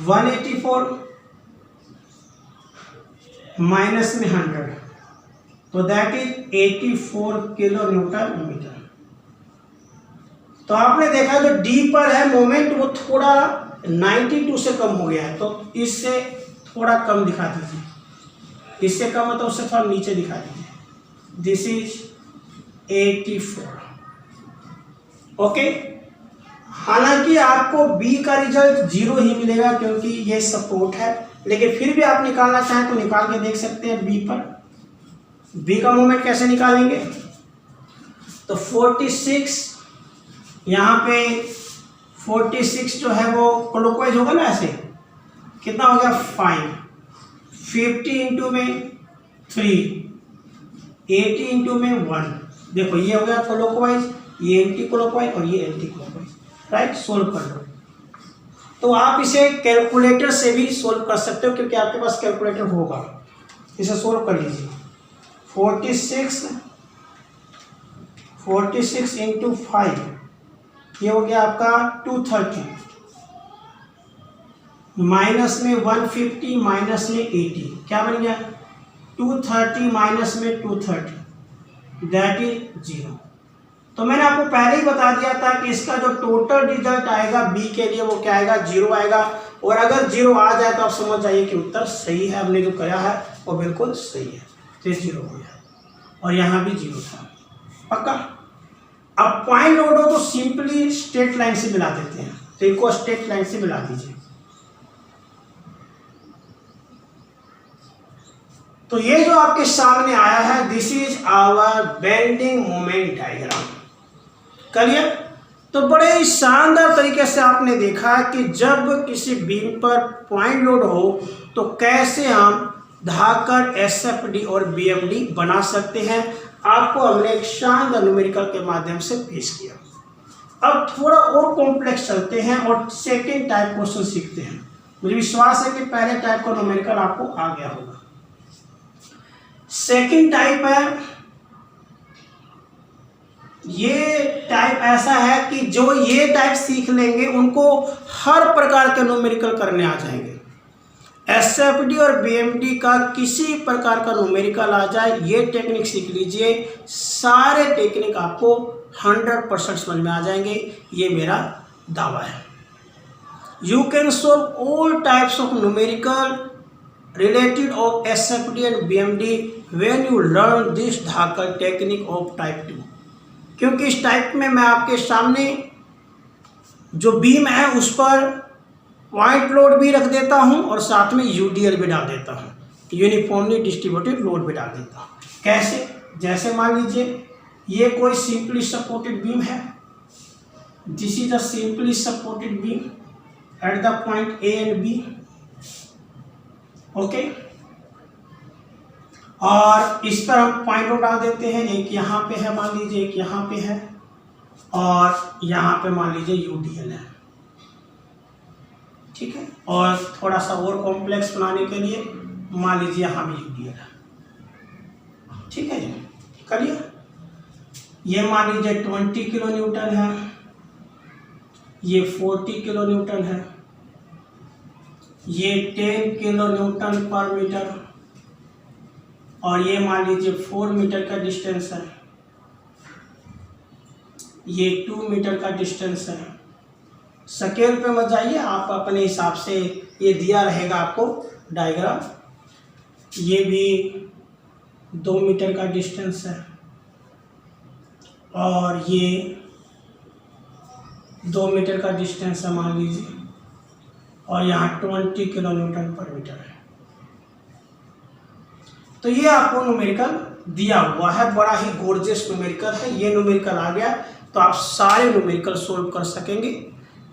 184 माइनस में 100, तो that is 84 kilo newton metre. तो आपने देखा जो डी पर है मोमेंट वो थोड़ा 92 से कम हो गया है, तो इससे थोड़ा कम दिखा दीजिए। इससे कम है तो उससे थोड़ा नीचे दिखा दीजिए। This is 84। ओके, हालांकि आपको बी का रिजल्ट 0 ही मिलेगा क्योंकि ये सपोर्ट है, लेकिन फिर भी आप निकालना चाहें तो निकाल के देख सकते हैं बी पर। बी का मोमेंट कैसे निकालेंगे? तो 46 यहाँ पे 46 जो है वो क्लॉकवाइज होगा ना, ऐसे कितना हो गया 5, 50 इंटू में 3, 80 इंटू में 1। देखो ये हो गया क्लॉकवाइज, ये एंटी क्लॉकवाइज और ये एंटी क्लॉकवाइज। राइट, सोल्व कर लो। तो आप इसे कैलकुलेटर से भी सोल्व कर सकते हो क्योंकि आपके पास कैलकुलेटर होगा। इसे सोल्व कर लीजिए। 46 इंटू 5, ये हो गया आपका 230, माइनस में 150 माइनस में 80, क्या बन गया? 230 माइनस में 230, दैट इज 0। तो मैंने आपको पहले ही बता दिया था कि इसका जो टोटल रिजल्ट आएगा बी के लिए वो क्या आएगा? 0 आएगा। और अगर 0 आ जाए तो आप समझ जाइए कि उत्तर सही है, हमने जो किया है वो बिल्कुल सही है। तो 0 हो गया और यहाँ भी 0 था, पक्का। अब पॉइंट नोट हो तो सिंपली स्ट्रेट लाइन से मिला देते हैं। तो इनको स्ट्रेट लाइन से मिला दीजिए। तो ये जो आपके सामने आया है, this is our bending moment diagram. Clear? तो बड़े ही शानदार तरीके से आपने देखा कि जब किसी बीम पर पॉइंट लोड हो तो कैसे हम धाकड़, एसएफडी और बीएमडी बना सकते हैं। आपको हमने एक शानदार न्यूमेरिकल के माध्यम से पेश किया। अब थोड़ा और कॉम्प्लेक्स चलते हैं और सेकेंड टाइप क्वेश्चन सीखते हैं। मुझे विश्वास है कि पहले टाइप का न्यूमेरिकल आपको आ गया होगा। सेकेंड टाइप है, ये टाइप ऐसा है कि जो ये टाइप सीख लेंगे उनको हर प्रकार के न्यूमेरिकल करने आ जाएंगे। एसएफडी और बीएमडी का किसी प्रकार का न्यूमेरिकल आ जाए, ये टेक्निक सीख लीजिए, सारे टेक्निक आपको 100% समझ में आ जाएंगे, ये मेरा दावा है। You can solve all types of numerical related of SFD and BMD when you learn this Dhakad technique of type 2। क्योंकि इस टाइप में मैं आपके सामने जो बीम है उस पर पॉइंट लोड भी रख देता हूं और साथ में यूडीएल भी डाल देता हूं, यूनिफॉर्मली डिस्ट्रीब्यूटेड लोड भी डाल देता हूं। कैसे? जैसे मान लीजिए ये कोई सिंपली सपोर्टेड बीम है, this is a simply supported beam at the point A and B. Okay, और इस पर हम पॉइंट लोड डाल देते हैं। एक यहाँ पे है मान लीजिए, एक यहाँ पे है और यहाँ पे मान लीजिए यूडीएल है। ठीक है, और थोड़ा सा और कॉम्प्लेक्स बनाने के लिए मान लीजिए यहाँ भी यूडीएल है। ठीक है जी, करिए। ये मान लीजिए 20 किलो न्यूटन है, ये 40 किलो न्यूटन है, ये 10 किलो न्यूटन पर मीटर, और ये मान लीजिए 4 मीटर का डिस्टेंस है, ये 2 मीटर का डिस्टेंस है। स्केल पे मत जाइए, आप अपने हिसाब से, ये दिया रहेगा आपको डायग्राम। ये भी 2 मीटर का डिस्टेंस है और ये 2 मीटर का डिस्टेंस है मान लीजिए, और यहाँ 20 किलो न्यूटन पर मीटर है। तो ये आपको न्यूमेरिकल दिया हुआ है, बड़ा ही गॉर्जियस न्यूमेरिकल है। ये न्यूमेरिकल आ गया तो आप सारे न्यूमेरिकल सोल्व कर सकेंगे,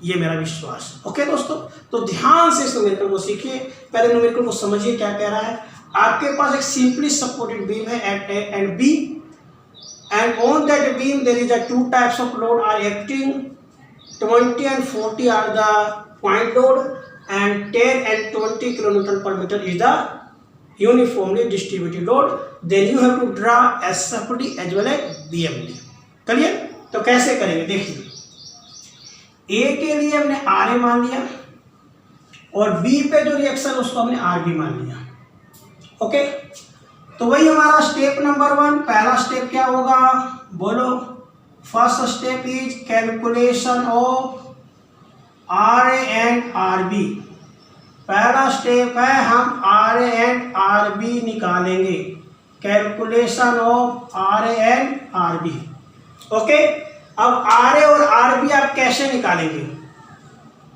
ये मेरा विश्वास है। ओके दोस्तों, तो ध्यान से इस न्यूमेरिकल को सीखिए। पहले न्यूमेरिकल को समझिए क्या कह रहा है। आपके पास एक सिंपली सपोर्टेड बीम है at A and B, and on that beam there is a 2 types of load are acting. 20 and 40 are the point load, and 10 and 20 kilonewton per meter is the uniformly distributed load. Then you have to draw SFD as well as BMD. Clear? तो कैसे करेंगे देखिए। ए के लिए हमने R A मान लिया और बी पे जो रिएक्शन उसको हमने आर बी मान लिया। ओके, तो वही हमारा स्टेप नंबर 1। पहला स्टेप क्या होगा बोलो? First step is calculation of R A and R B. पहला स्टेप है हम R A and R B निकालेंगे, calculation of R A and R B. Okay, अब आर ए और आर बी आप कैसे निकालेंगे?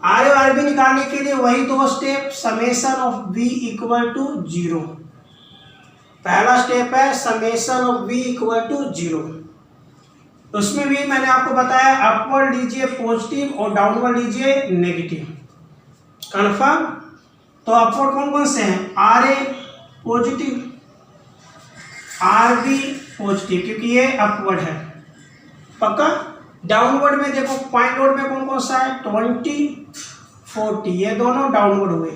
आर ए और आर बी निकालने के लिए वही 2 step, summation of B equal to 0। पहला स्टेप है summation of B equal to 0। उसमें भी मैंने आपको बताया अपवर्ड लीजिए पॉजिटिव और डाउनवर्ड लीजिए नेगेटिव। कन्फर्म? तो अपवर्ड कौन कौन से हैं? R A positive, R B positive क्योंकि ये अपवर्ड है, पक्का। डाउनवर्ड में देखो पॉइंट लोड में कौन कौन सा है? 20, 40, ये दोनों डाउनवर्ड हुए,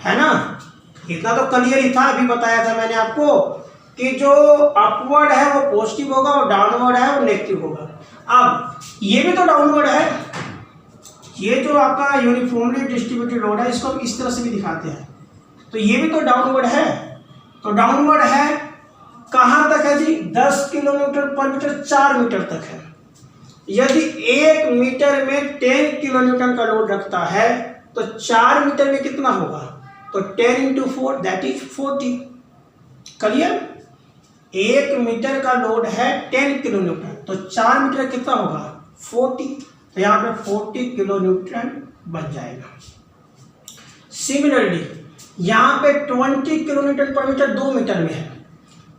है ना। इतना तो क्लियर ही था, अभी बताया था मैंने आपको कि जो अपवर्ड है वो पॉजिटिव होगा और डाउनवर्ड है वो नेगेटिव होगा। अब ये भी तो डाउनवर्ड है, ये जो आपका यूनिफॉर्मली डिस्ट्रीब्यूटेड लोड है इसको हम इस तरह से भी दिखाते हैं, तो ये भी तो डाउनवर्ड है। तो डाउनवर्ड है कहाँ तक है जी? 10 किलो न्यूटन पर मीटर, 4 मीटर तक है। यदि 1 मीटर में 10 किलो न्यूटन का लोड रखता है तो 4 मीटर में कितना होगा? तो 10 into 4 that is 40। Clear? 1 metre का लोड है 10 किलो न्यूटन, तो 4 मीटर कितना होगा? 40। तो यहाँ पे 40 किलो न्यूटन बन जाएगा। सिमिलरली यहाँ पे 20 किलो न्यूटन पर मीटर 2 मीटर में है।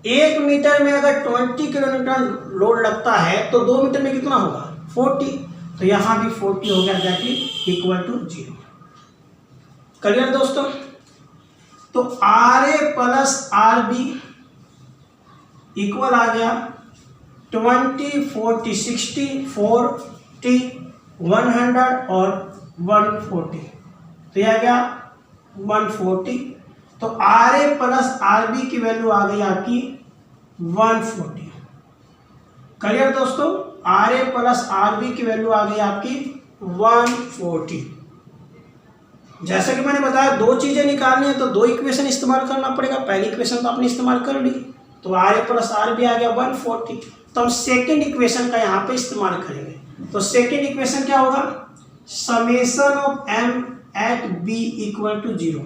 1 मीटर में अगर 20 किलो न्यूटन लोड लगता है तो 2 मीटर में कितना होगा 40, तो यहाँ भी 40 हो गया, that is equal to 0। Clear दोस्तों? तो RA प्लस RB इक्वल आ गया 20, 40, 60, 40, 100 और 140, तो यह आ गया 140। तो RA प्लस RB की वैल्यू आ गई आपकी 140। क्लियर दोस्तों? RA प्लस RB की वैल्यू आ गई आपकी 140। जैसे कि मैंने बताया दो चीजें निकालनी है तो दो इक्वेशन इस्तेमाल करना पड़ेगा। पहली इक्वेशन तो आपने इस्तेमाल कर ली, तो RA प्लस RB आ गया 140। तो हम सेकेंड इक्वेशन का यहाँ पे इस्तेमाल करेंगे। तो सेकेंड इक्वेशन क्या होगा, summation of M at B equal to 0,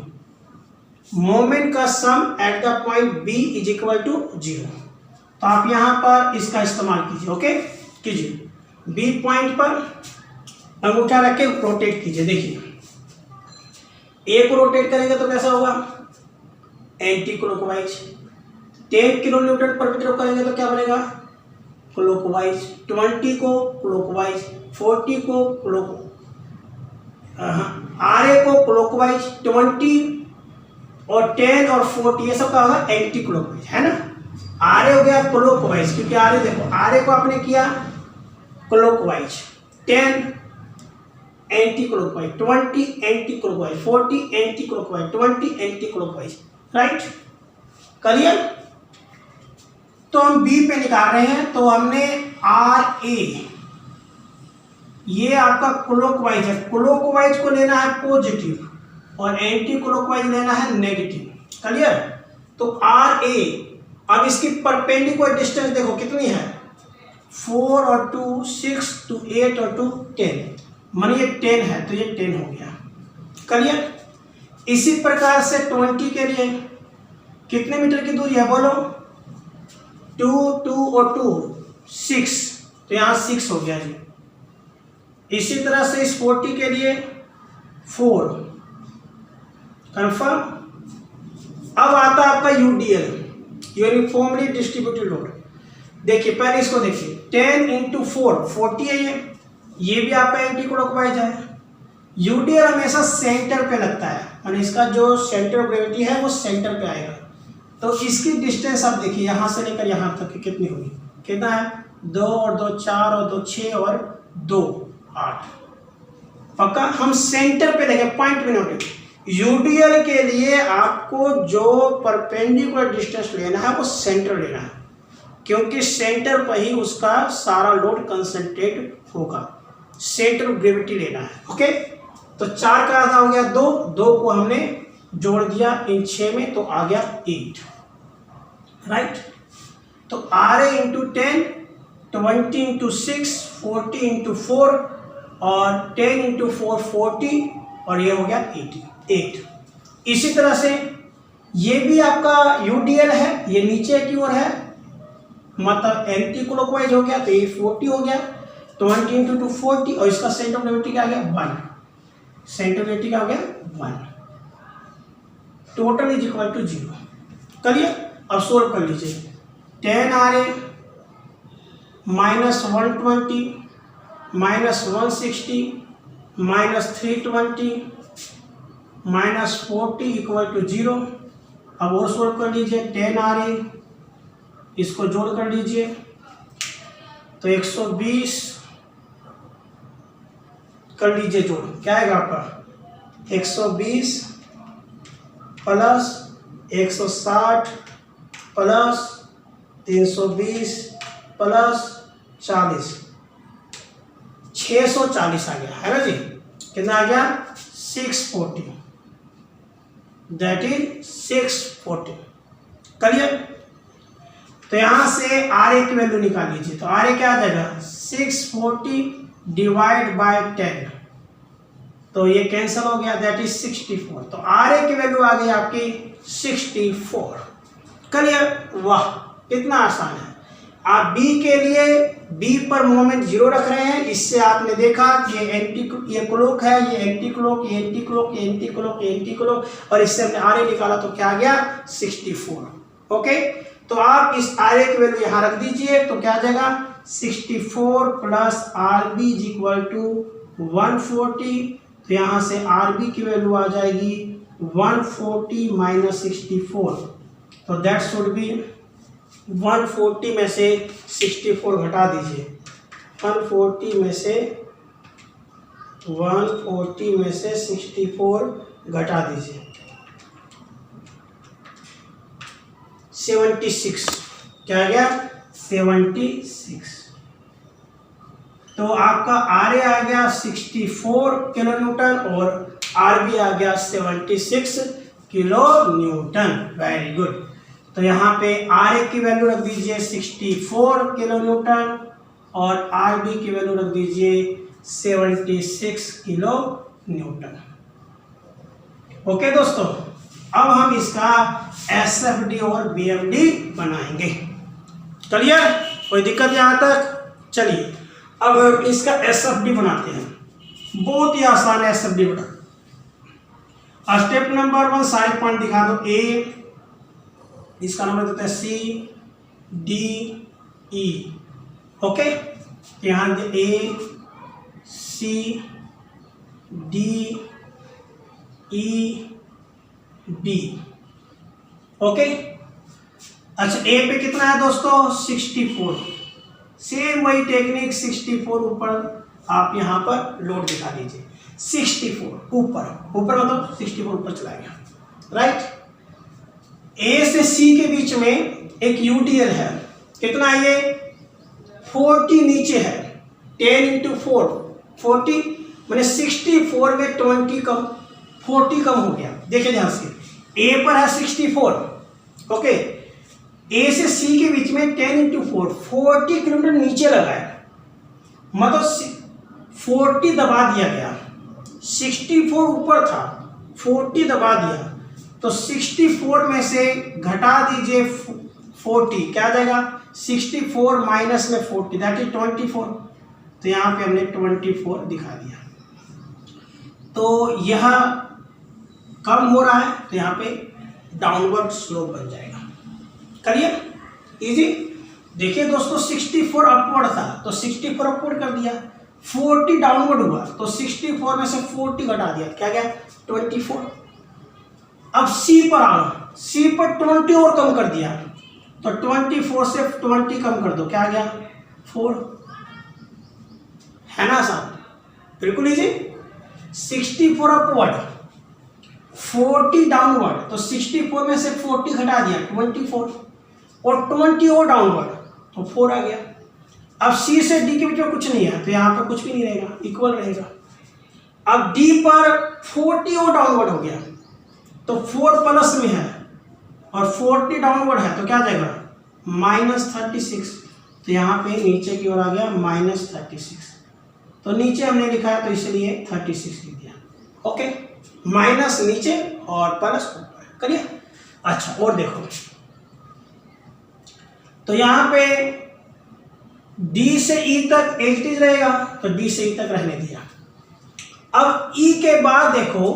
moment का sum at the point B is equal to 0। तो आप यहाँ पर इसका इस्तेमाल कीजिए, ओके कीजिए। B पॉइंट पर अंगूठा रख के रोटेट कीजिए। देखिए A को रोटेट करेंगे तो कैसा होगा, एंटी क्लॉकवाइज। 10 किलो न्यूटन पर मीटर करेंगे तो क्या बनेगा, क्लॉकवाइज। 20 को क्लॉकवाइज, 40 को RA को क्लॉकवाइज, 20 और 10 और 40 ये सब का होगा एंटी क्लॉकवाइज, है ना। RA हो गया क्लॉकवाइज, क्योंकि RA देखो RA को आपने किया clockwise, 10 anti clockwise, 20 anti clockwise, 40 anti clockwise, 20 anti clockwise, right. Clear? तो हम B पे निकाल रहे हैं। तो हमने RA ये आपका क्लॉकवाइज है, क्लॉकवाइज को लेना है पॉजिटिव और एंटी क्लॉकवाइज लेना है नेगेटिव। क्लियर? तो RA, अब इसकी परपेंडिकुलर डिस्टेंस देखो कितनी है, 4 और 2 6 to 8 और 2 10, मानिए ये 10 है तो ये 10 हो गया। क्लियर? इसी प्रकार से 20 के लिए कितने मीटर की दूरी है बोलो, 2 2 और 2 6, तो यहाँ 6 हो गया जी। इसी तरह से इस 40 के लिए 4, कंफर्म। अब आता है आपका UDL, यूनिफॉर्मली डिस्ट्रीब्यूटेड लोड। देखिए पहले इसको देखिए, 10 इंटू 4 40 है, ये भी आपका एंटी क्लॉकवाइज है। UDL हमेशा सेंटर पे लगता है, और इसका जो सेंटर ऑफ ग्रेविटी है वो सेंटर पे आएगा। तो इसकी डिस्टेंस आप देखिए यहाँ से लेकर यहाँ तक कितनी होगी, कितना है, 2 और 2 4 और 2 6 और 2 8। पक्का? हम सेंटर पे देखें, पॉइंट पे नोट। UDL के लिए आपको जो परपेंडिकुलर डिस्टेंस लेना है वो सेंटर लेना है, क्योंकि सेंटर पर ही उसका सारा लोड कंसंट्रेट होगा। सेंटर ऑफ ग्रेविटी लेना है, ओके। तो 4 का आधा हो गया 2, 2 को हमने जोड़ दिया इन 6 में तो आ गया 8, राइट। तो RA इंटू 10, 20 इंटू 6, 40 इंटू 4 और 10 इंटू 4 40, और ये हो गया 8। इसी तरह से ये भी आपका UDL है, ये नीचे की ओर है, मतलब एंटी क्लॉकवाइज हो गया, तो ये 40 हो गया, 20 इंटू 2 40, और इसका सेंटर ऑफ ग्रेविटी क्या आ गया 1, सेंटर ऑफ ग्रेविटी क्या हो गया 1, टोटल इज इक्वल टू 0। करिए अब सोल्व कर लीजिए। 10 RA minus 120 minus 160 minus 320 minus 40 equal to 0। अब और सोल्व कर लीजिए। 10 RA इसको जोड़ कर लीजिए तो 120 कर लीजिए जोड़, क्या आएगा आपका 120 प्लस 160 प्लस 320 प्लस 40, 640 आ गया, है ना जी। कितना आ गया 640, दैट इज 640। क्लियर? तो यहां से RA की वैल्यू निकाल लीजिए। तो RA क्या आ जाएगा 640 डिवाइड बाय 10, तो ये कैंसिल हो गया, दैट इज 64। तो RA की वैल्यू आ गई आपकी 64। क्लियर? वाह कितना आसान है। आप बी के लिए बी पर मोमेंट 0 रख रहे हैं। इससे आपने देखा कि ये क्लॉक है, ये एंटी क्लॉक, ये एंटी क्लॉक, ये एंटी क्लॉक, ये एंटी क्लॉक, और इससे हमने आर ए निकाला तो क्या आ गया 64। ओके, तो आप इस आर ए की वैल्यू यहाँ रख दीजिए तो क्या आ जाएगा 64 plus R B is equal to 140। तो यहाँ से आर बी की वैल्यू आ जाएगी 140 माइनस 64, तो दैट शुड बी 140 में से 64 घटा दीजिए, 140 में से 64 घटा दीजिए 76, क्या आ गया 76। तो आपका आर ए आ गया 64 किलो न्यूटन और आर बी आ गया 76 किलो न्यूटन। Very good. तो यहाँ पे आर ए की वैल्यू रख दीजिए 64 किलो न्यूटन और आर बी की वैल्यू रख दीजिए 76 किलो न्यूटन। ओके दोस्तों, अब हम इसका एस एफ डी और बी एम डी बनाएंगे। चलिए, कोई दिक्कत यहाँ तक? चलिए अब हम इसका एस एफ डी बनाते हैं। बहुत ही आसान है एस एफ डी बनाना। स्टेप नंबर 1 सारे पॉइंट दिखा दो। ए, इसका नंबर देते हैं सी डी ई। ओके, यहाँ A C D E B. Okay, अच्छा ए पे कितना है दोस्तों 64। सेम वही टेक्निक 64 ऊपर आप यहाँ पर लोड दिखा दीजिए 64 ऊपर मतलब 64 ऊपर चला गया। राइट, ए से सी के बीच में एक यूटीएल है, कितना है ये 40 नीचे है, 10 इंटू 4 40 मैंने 64 में 20 कम 40 कम हो गया। देखिए ध्यान से, ए पर है 64। ओके, ए से सी के बीच में 10 इंटू 4 40 किलोमीटर नीचे लगा है, मतलब 40 दबा दिया गया। 64 ऊपर था, 40 दबा दिया, तो 64 में से घटा दीजिए 40, क्या आ जाएगा 64 माइनस में 40 दैट इज 24। तो यहाँ पे हमने 24 दिखा दिया। तो यह कम हो रहा है तो यहाँ पे डाउनवर्ड स्लोप बन जाएगा। करिए इजी। देखिए दोस्तों 64 अपवर्ड था तो 64 अपवर्ड कर दिया, 40 डाउनवर्ड हुआ तो 64 में से 40 घटा दिया, क्या गया 24। अब सी पर आओ, सी पर 20 और कम कर दिया तो 24 से 20 कम कर दो, क्या आ गया 4, है ना साहब? बिल्कुल इजी। 64 अपवर्ड 40 डाउनवर्ड, तो 64 में से 40 घटा दिया 24 और 20 और डाउनवर्ड तो 4 आ गया। अब सी से डी के बीच में कुछ नहीं है तो यहाँ पर कुछ भी नहीं रहेगा, इक्वल रहेगा। अब डी पर 40 और डाउनवर्ड हो गया तो 4 प्लस में है और 40 डाउनवर्ड है तो क्या आ जाएगा -36। तो यहाँ पे नीचे की ओर आ गया -36, तो नीचे हमने लिखा है तो इसलिए 36 लिख दिया। ओके, माइनस नीचे और प्लस ऊपर। करिए। अच्छा, और देखो तो यहाँ पे डी से ई तक एच डी रहेगा तो डी से ई तक रहने दिया। अब ई के बाद देखो,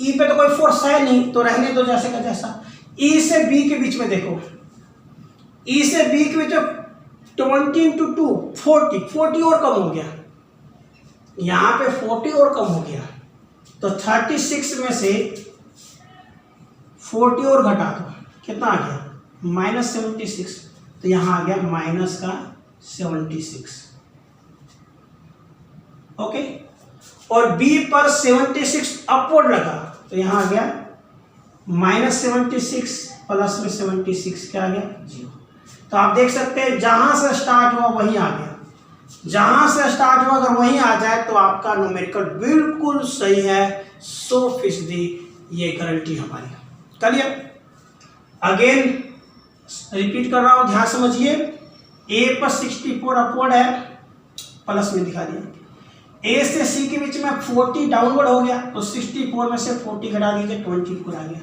ई पे तो कोई फोर्स है नहीं तो रहने दो जैसे का जैसा। ई से बी के बीच में देखो, ई से बी के बीच में 20 इंटू 2 40 और कम हो गया, यहाँ पे 40 और कम हो गया तो 36 में से 40 और घटा दो, कितना आ गया -76। तो यहाँ आ गया माइनस का 76। ओके, और बी पर 76 अपवर्ड लगा तो यहाँ आ गया -76 प्लस में 76, क्या आ गया 0। तो आप देख सकते हैं जहां से स्टार्ट हुआ वहीं आ गया, जहां से स्टार्ट हुआ अगर वहीं आ जाए तो आपका न्यूमेरिकल बिल्कुल सही है, 100% ये गारंटी हमारी। करिए अगेन रिपीट कर रहा हूं, ध्यान समझिए। ए पर 64 अपवर्ड है, प्लस में दिखा दिया। ए से सी के बीच में 40 डाउनवर्ड हो गया तो 64 में से 40 घटा दीजिए 24 आ गया।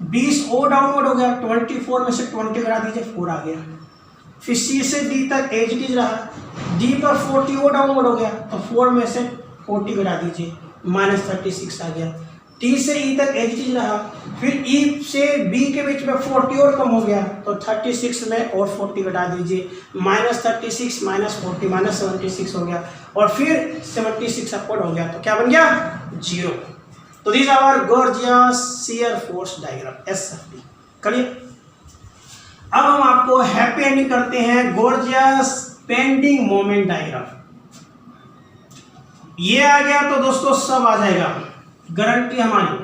20 और डाउनवर्ड हो गया, 24 में से 20 घटा दीजिए 4 आ गया। फिर सी से डी तक एच डी रहा, डी पर 40 वो डाउनवर्ड हो गया, तो 4 में से 40 घटा दीजिए, -36 आ गया। टी से ई तक एच डी रहा, फिर ई से बी के बीच में 40 और कम हो गया, तो 36 में और 40 घटा दीजिए, -36 -40 -76 हो गया, और फिर 76 अपवर्ड हो गया, तो क्या बन गया 0। तो this our gorgeous shear force diagram SFD. करिए अब हम आपको हैप्पी एंडिंग करते हैं गॉर्जियस बेंडिंग मोमेंट डायग्राम। ये आ गया तो दोस्तों सब आ जाएगा, गारंटी हमारी।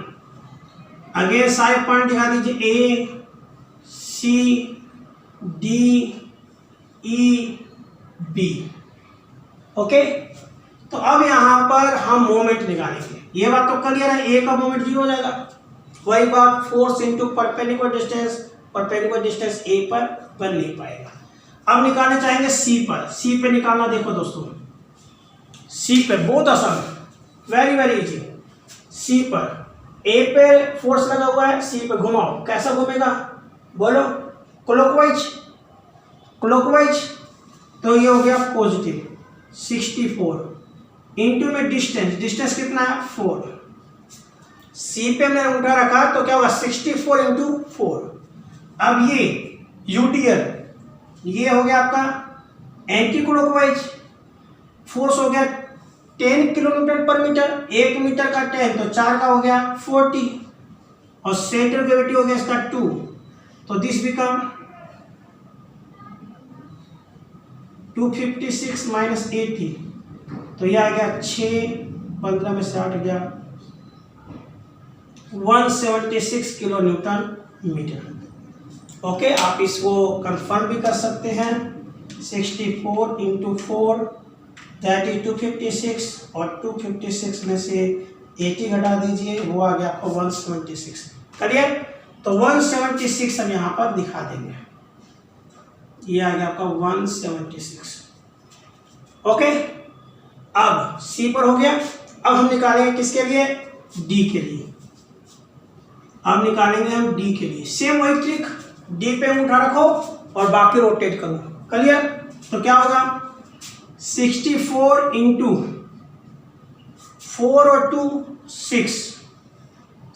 आगे सारे पॉइंट दिखा दीजिए, A C D E B. Okay, तो अब यहां पर हम मोमेंट निकालेंगे। ये बात तो क्लियर है, ए का मोमेंट 0 हो जाएगा। वही बात फोर्स इंटू परपेंडिकुलर डिस्टेंस ए पर बन नहीं पाएगा। अब निकालना चाहेंगे सी पर। सी पे निकालना देखो दोस्तों, सी पे बहुत आसान, वेरी वेरी इजी। सी पर ए पे फोर्स लगा हुआ है, सी पे घुमाओ, कैसा घूमेगा बोलो, क्लॉकवाइज। क्लॉकवाइज तो ये हो गया पॉजिटिव 64 इंटू में डिस्टेंस कितना है 4। सी पे मैंने उठा रखा तो क्या होगा 64 इंटू 4। अब ये यूटीएल ये हो गया आपका एंटी क्लॉकवाइज, फोर्स हो गया 10 किलोमीटर पर मीटर, 1 मीटर का 10 तो 4 का हो गया 40, और सेंटर ग्रेविटी हो गया इसका 2, तो दिस बिकम 256 माइनस 80, तो यह आ गया 6, 15 में से 8 गया 176 किलो न्यूटन मीटर। ओके, आप इसको कंफर्म भी कर सकते हैं। 64 इंटू 4 दैट इज 256, और 256 में से 80 घटा दीजिए, वो आ गया आपको 176। करिए तो 176 हम यहाँ पर दिखा देंगे, ये आ गया आपका 176। ओके, अब सी पर हो गया। अब हम निकालेंगे किसके लिए, डी के लिए। अब निकालेंगे हम डी के लिए, सेम वही ट्रिक, डी पे उठा रखो और बाकी रोटेट करो। क्लियर, तो क्या होगा 64 इंटू 4 और 2 6,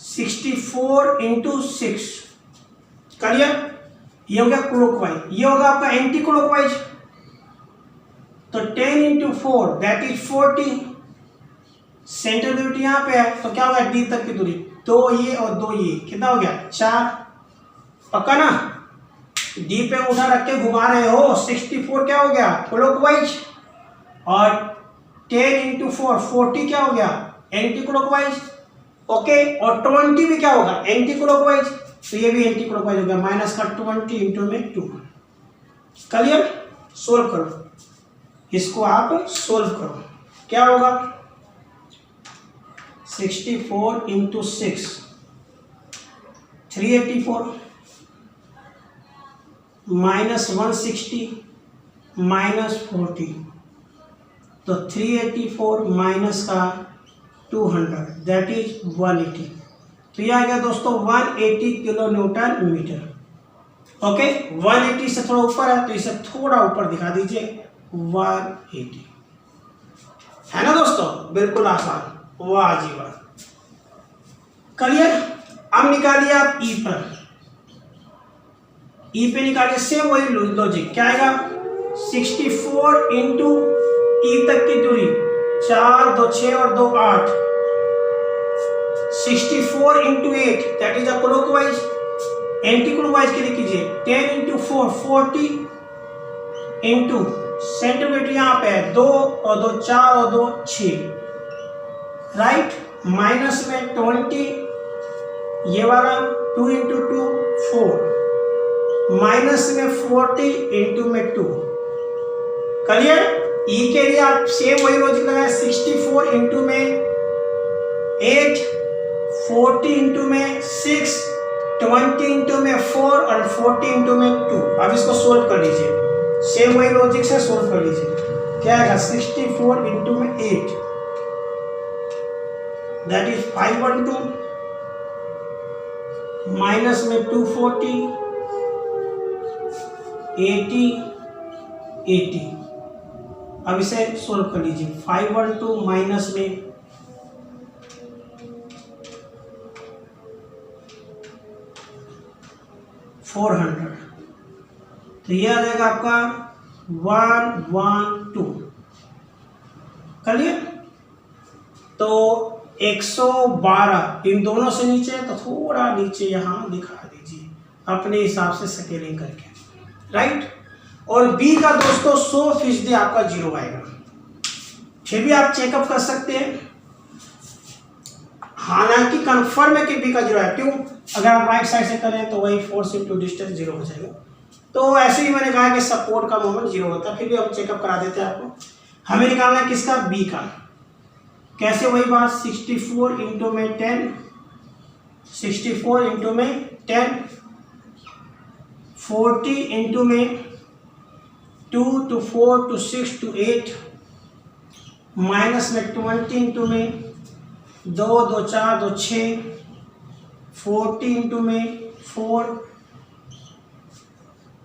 64 इंटू 6। क्लियर, ये हो गया क्लॉकवाइज, ये होगा आपका एंटी क्लॉकवाइज, तो 10 into 4 that is 40। Centre gravity यहां पे है, तो क्या होगा डी तक की दूरी 2 ये और 2 ये, कितना हो गया 4। पक्का ना, डी पे उठा रख के घुमा रहे हो, 64 क्या हो गया क्लॉकवाइज, और 10 इंटू 4 40 क्या हो गया एंटी क्लॉकवाइज। ओके, और 20 भी क्या होगा एंटी क्लॉकवाइज, तो ये भी एंटी क्लॉकवाइज हो गया, माइनस का 20 इंटू में 2। क्लियर, सोल्व करो इसको, आप सोल्व करो, क्या होगा 64 इंटू 6 384 माइनस 160 माइनस 40, तो 384 माइनस का 200 दैट इज 180, तो यह आ गया दोस्तों 180 किलो न्यूटन मीटर। ओके, 180 से थोड़ा ऊपर है तो इसे थोड़ा ऊपर दिखा दीजिए 180, है ना दोस्तों, बिल्कुल आसान, वाह जी वाह। क्लियर, अब निकालिए आप ई पर, ई पे निकालिए, सेम वही लॉजिक, क्या आएगा 64 इंटू ई तक की दूरी 4 2 6 और 2 8, 64 into 8 that is a clockwise, anti clockwise के लिए कीजिए 10 इंटू 4 40 इंटू सेंटर ग्रेविटी यहाँ पे है 2 और 2 4 और 2 6, राइट, माइनस में 20, ये वाला 2 इंटू 2 4, माइनस में 40 इंटू में 2। क्लियर, ई के लिए आप सेम वही लॉजिक लगाए, 64 इंटू में 8, 40 इंटू में 6, 20 इंटू में 4 और 40 इंटू में 2। अब इसको सोल्व कर लीजिए, सेम वही लॉजिक से सोल्व कर लीजिए, क्या आएगा 64 इंटू में 8 दैट इज 512, माइनस में 240 80 80। अब इसे सोल्व कर लीजिए। 512 माइनस में 400, तो ये आ जाएगा आपका 112। कर लिए? तो 112 इन दोनों से नीचे, तो थोड़ा नीचे यहाँ दिखा दीजिए अपने हिसाब से स्केलिंग करके, राइट। और बी का दोस्तों 100% आपका 0 आएगा। फिर भी आप चेकअप कर सकते हैं, हालांकि कंफर्म है कि बी का 0 है। क्यों? अगर आप राइट साइड से करें तो वही फोर्स इनटू डिस्टेंस 0 हो जाएगा। तो ऐसे ही मैंने कहा कि सपोर्ट का मोमेंट 0 होता है, फिर भी हम चेकअप करा देते हैं आपको। हमें निकालना है किसका? बी का। कैसे? वही बात, 64 इंटू में 10, 64 इंटू में 10, 40 इंटू में 2 to 4 to 6 to 8, माइनस में 20 इंटू में 2 2 4 2 6, 40 इंटू में 4,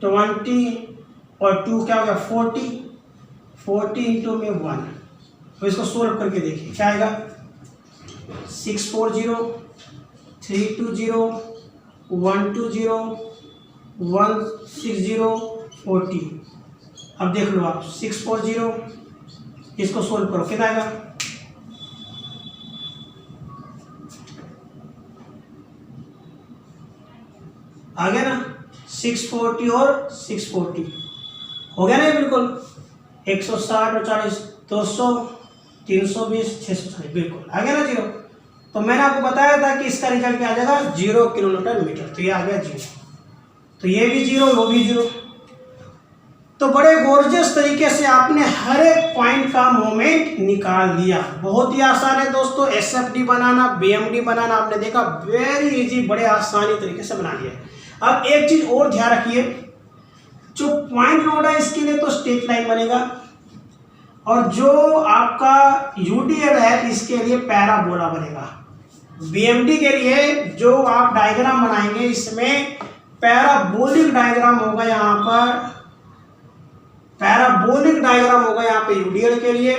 20 और 2 क्या हो गया? 40, 40 इंटू में 1। तो इसको सोल्व करके देखिए क्या आएगा? 640, 320, 120, 160, 40। अब देख लो आप, 640, इसको सोल्व करो, कितना आएगा? आ गया ना? 640 और 640 हो गया ना? बिल्कुल 160 और 40, 200, 320, 640, बिल्कुल आ गया ना 0। तो मैंने आपको बताया था कि इसका रिजल्ट क्या आ जाएगा? 0 किलोमीटर मीटर। तो ये आ गया 0, तो ये भी 0, वो भी 0। तो बड़े गोर्जियस तरीके से आपने हर एक पॉइंट का मोमेंट निकाल लिया। बहुत ही आसान है दोस्तों एसएफडी बनाना, बीएमडी बनाना। आपने देखा वेरी इजी, बड़े आसानी तरीके से बना लिया। अब एक चीज और ध्यान रखिए, जो पॉइंट लोड है इसके लिए तो स्ट्रेट लाइन बनेगा, और जो आपका यूडीएल है इसके लिए पैराबोला बनेगा। बीएमडी के लिए जो आप डायग्राम बनाएंगे इसमें पैराबोलिक डायग्राम होगा, यहाँ पर पैराबोलिक डायग्राम होगा यहाँ पे यूडीएल के लिए।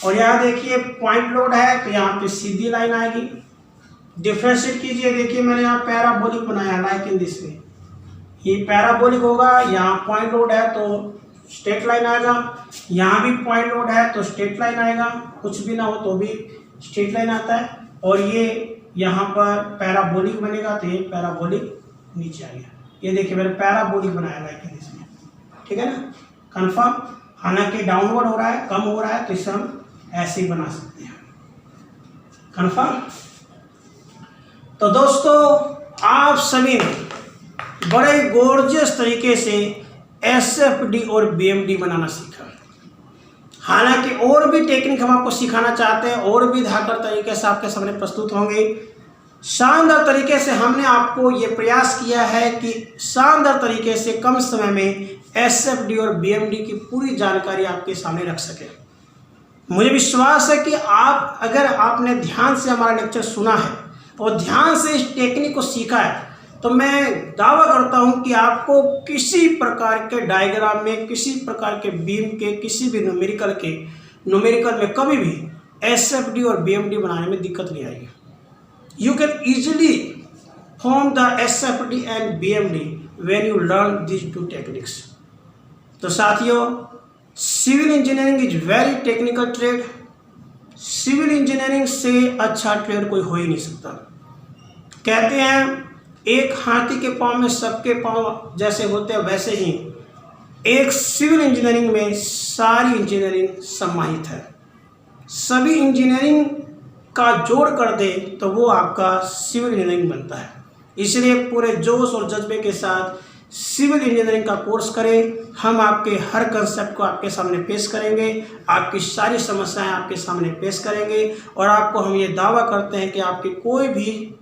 और यहाँ देखिए पॉइंट लोड है तो यहाँ पे सीधी लाइन आएगी। डिफ्रेंशिएट कीजिए, देखिए मैंने यहाँ पैराबोलिक बनाया लाइक इन दिस वे, ये पैराबोलिक होगा। यहाँ पॉइंट लोड है तो स्ट्रेट लाइन आएगा, यहाँ भी पॉइंट लोड है तो स्ट्रेट लाइन आएगा, कुछ भी ना हो तो भी स्ट्रेट लाइन आता है। और ये यहाँ पर पैराबोलिक बनेगा तो ये पैराबोलिक नीचे आ गया। ये देखिए मैंने पैराबोलिक बनाया लाइक इन दिस वे, ठीक है ना? कंफर्म। हालांकि डाउनवर्ड हो रहा है, कम हो रहा है, तो इसे हम ऐसे ही बना सकते हैं। कंफर्म। तो दोस्तों आप सभी ने बड़े गॉर्जियस तरीके से एसएफडी और बीएमडी बनाना सीखा। हालांकि और भी टेक्निक हम आपको सिखाना चाहते हैं, और भी धाकड़ तरीके से आपके सामने प्रस्तुत होंगे। शानदार तरीके से हमने आपको ये प्रयास किया है कि शानदार तरीके से कम समय में एसएफडी और बीएमडी की पूरी जानकारी आपके सामने रख सके। मुझे विश्वास है कि आप, अगर आपने ध्यान से हमारा लेक्चर सुना है और ध्यान से इस टेक्निक को सीखा है, तो मैं दावा करता हूं कि आपको किसी प्रकार के डायग्राम में, किसी प्रकार के बीम के, किसी भी न्यूमेरिकल में कभी भी एसएफडी और बीएमडी बनाने में दिक्कत नहीं आएगी। You can easily form the SFD and BMD when you learn these two techniques. तो साथियों, civil engineering is very technical trade. Civil engineering से अच्छा ट्रेड कोई हो ही नहीं सकता। कहते हैं एक हाथी के पाँव में सबके पाँव जैसे होते हैं, वैसे ही एक सिविल इंजीनियरिंग में सारी इंजीनियरिंग समाहित है। सभी इंजीनियरिंग का जोड़ कर दे तो वो आपका सिविल इंजीनियरिंग बनता है। इसलिए पूरे जोश और जज्बे के साथ सिविल इंजीनियरिंग का कोर्स करें। हम आपके हर कंसेप्ट को आपके सामने पेश करेंगे, आपकी सारी समस्याएं आपके सामने पेश करेंगे, और आपको हम ये दावा करते हैं कि आपकी कोई भी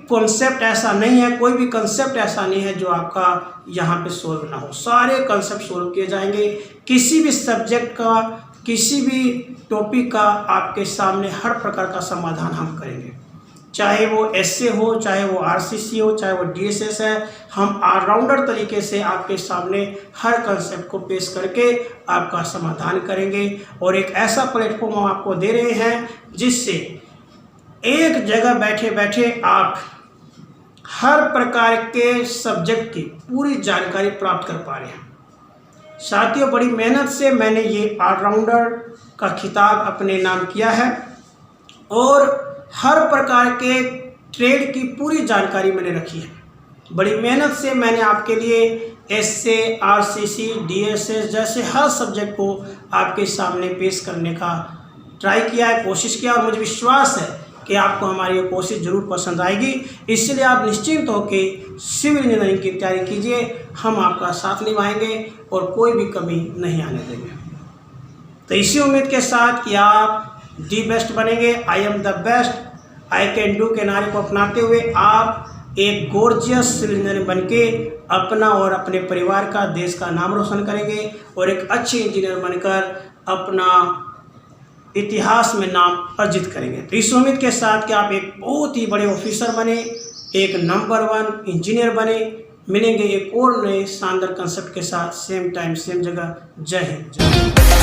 कॉन्सेप्ट ऐसा नहीं है, कोई भी कंसेप्ट ऐसा नहीं है जो आपका यहाँ पे सोल्व ना हो। सारे कंसेप्ट सोल्व किए जाएंगे। किसी भी सब्जेक्ट का, किसी भी टॉपिक का आपके सामने हर प्रकार का समाधान हम करेंगे। चाहे वो एसए हो, चाहे वो आरसीसी हो, चाहे वो डीएसएस है, हम ऑलराउंडर तरीके से आपके सामने हर कंसेप्ट को पेश करके आपका समाधान करेंगे। और एक ऐसा प्लेटफॉर्म हम आपको दे रहे हैं जिससे एक जगह बैठे बैठे आप हर प्रकार के सब्जेक्ट की पूरी जानकारी प्राप्त कर पा रहे हैं। साथियों, बड़ी मेहनत से मैंने ये ऑलराउंडर का खिताब अपने नाम किया है और हर प्रकार के ट्रेड की पूरी जानकारी मैंने रखी है। बड़ी मेहनत से मैंने आपके लिए एसए, आरसीसी, डीएसएस जैसे हर सब्जेक्ट को आपके सामने पेश करने का ट्राई किया है, कोशिश किया, और मुझे विश्वास है कि आपको हमारी ये कोशिश ज़रूर पसंद आएगी। इसलिए आप निश्चिंत होकर सिविल इंजीनियरिंग की तैयारी कीजिए, हम आपका साथ निभाएंगे और कोई भी कमी नहीं आने देंगे। तो इसी उम्मीद के साथ कि आप दी बेस्ट बनेंगे, I am the best, I can do के नारे को अपनाते हुए आप एक गॉर्जियस सिविल इंजीनियर बन के अपना और अपने परिवार का, देश का नाम रोशन करेंगे और एक अच्छे इंजीनियर बनकर अपना इतिहास में नाम अर्जित करेंगे। तो इस उम्मीद के साथ कि आप एक बहुत ही बड़े ऑफिसर बने, एक नंबर 1 इंजीनियर बने। मिलेंगे एक और नए शानदार कंसेप्ट के साथ, सेम टाइम सेम जगह। जय हिंद।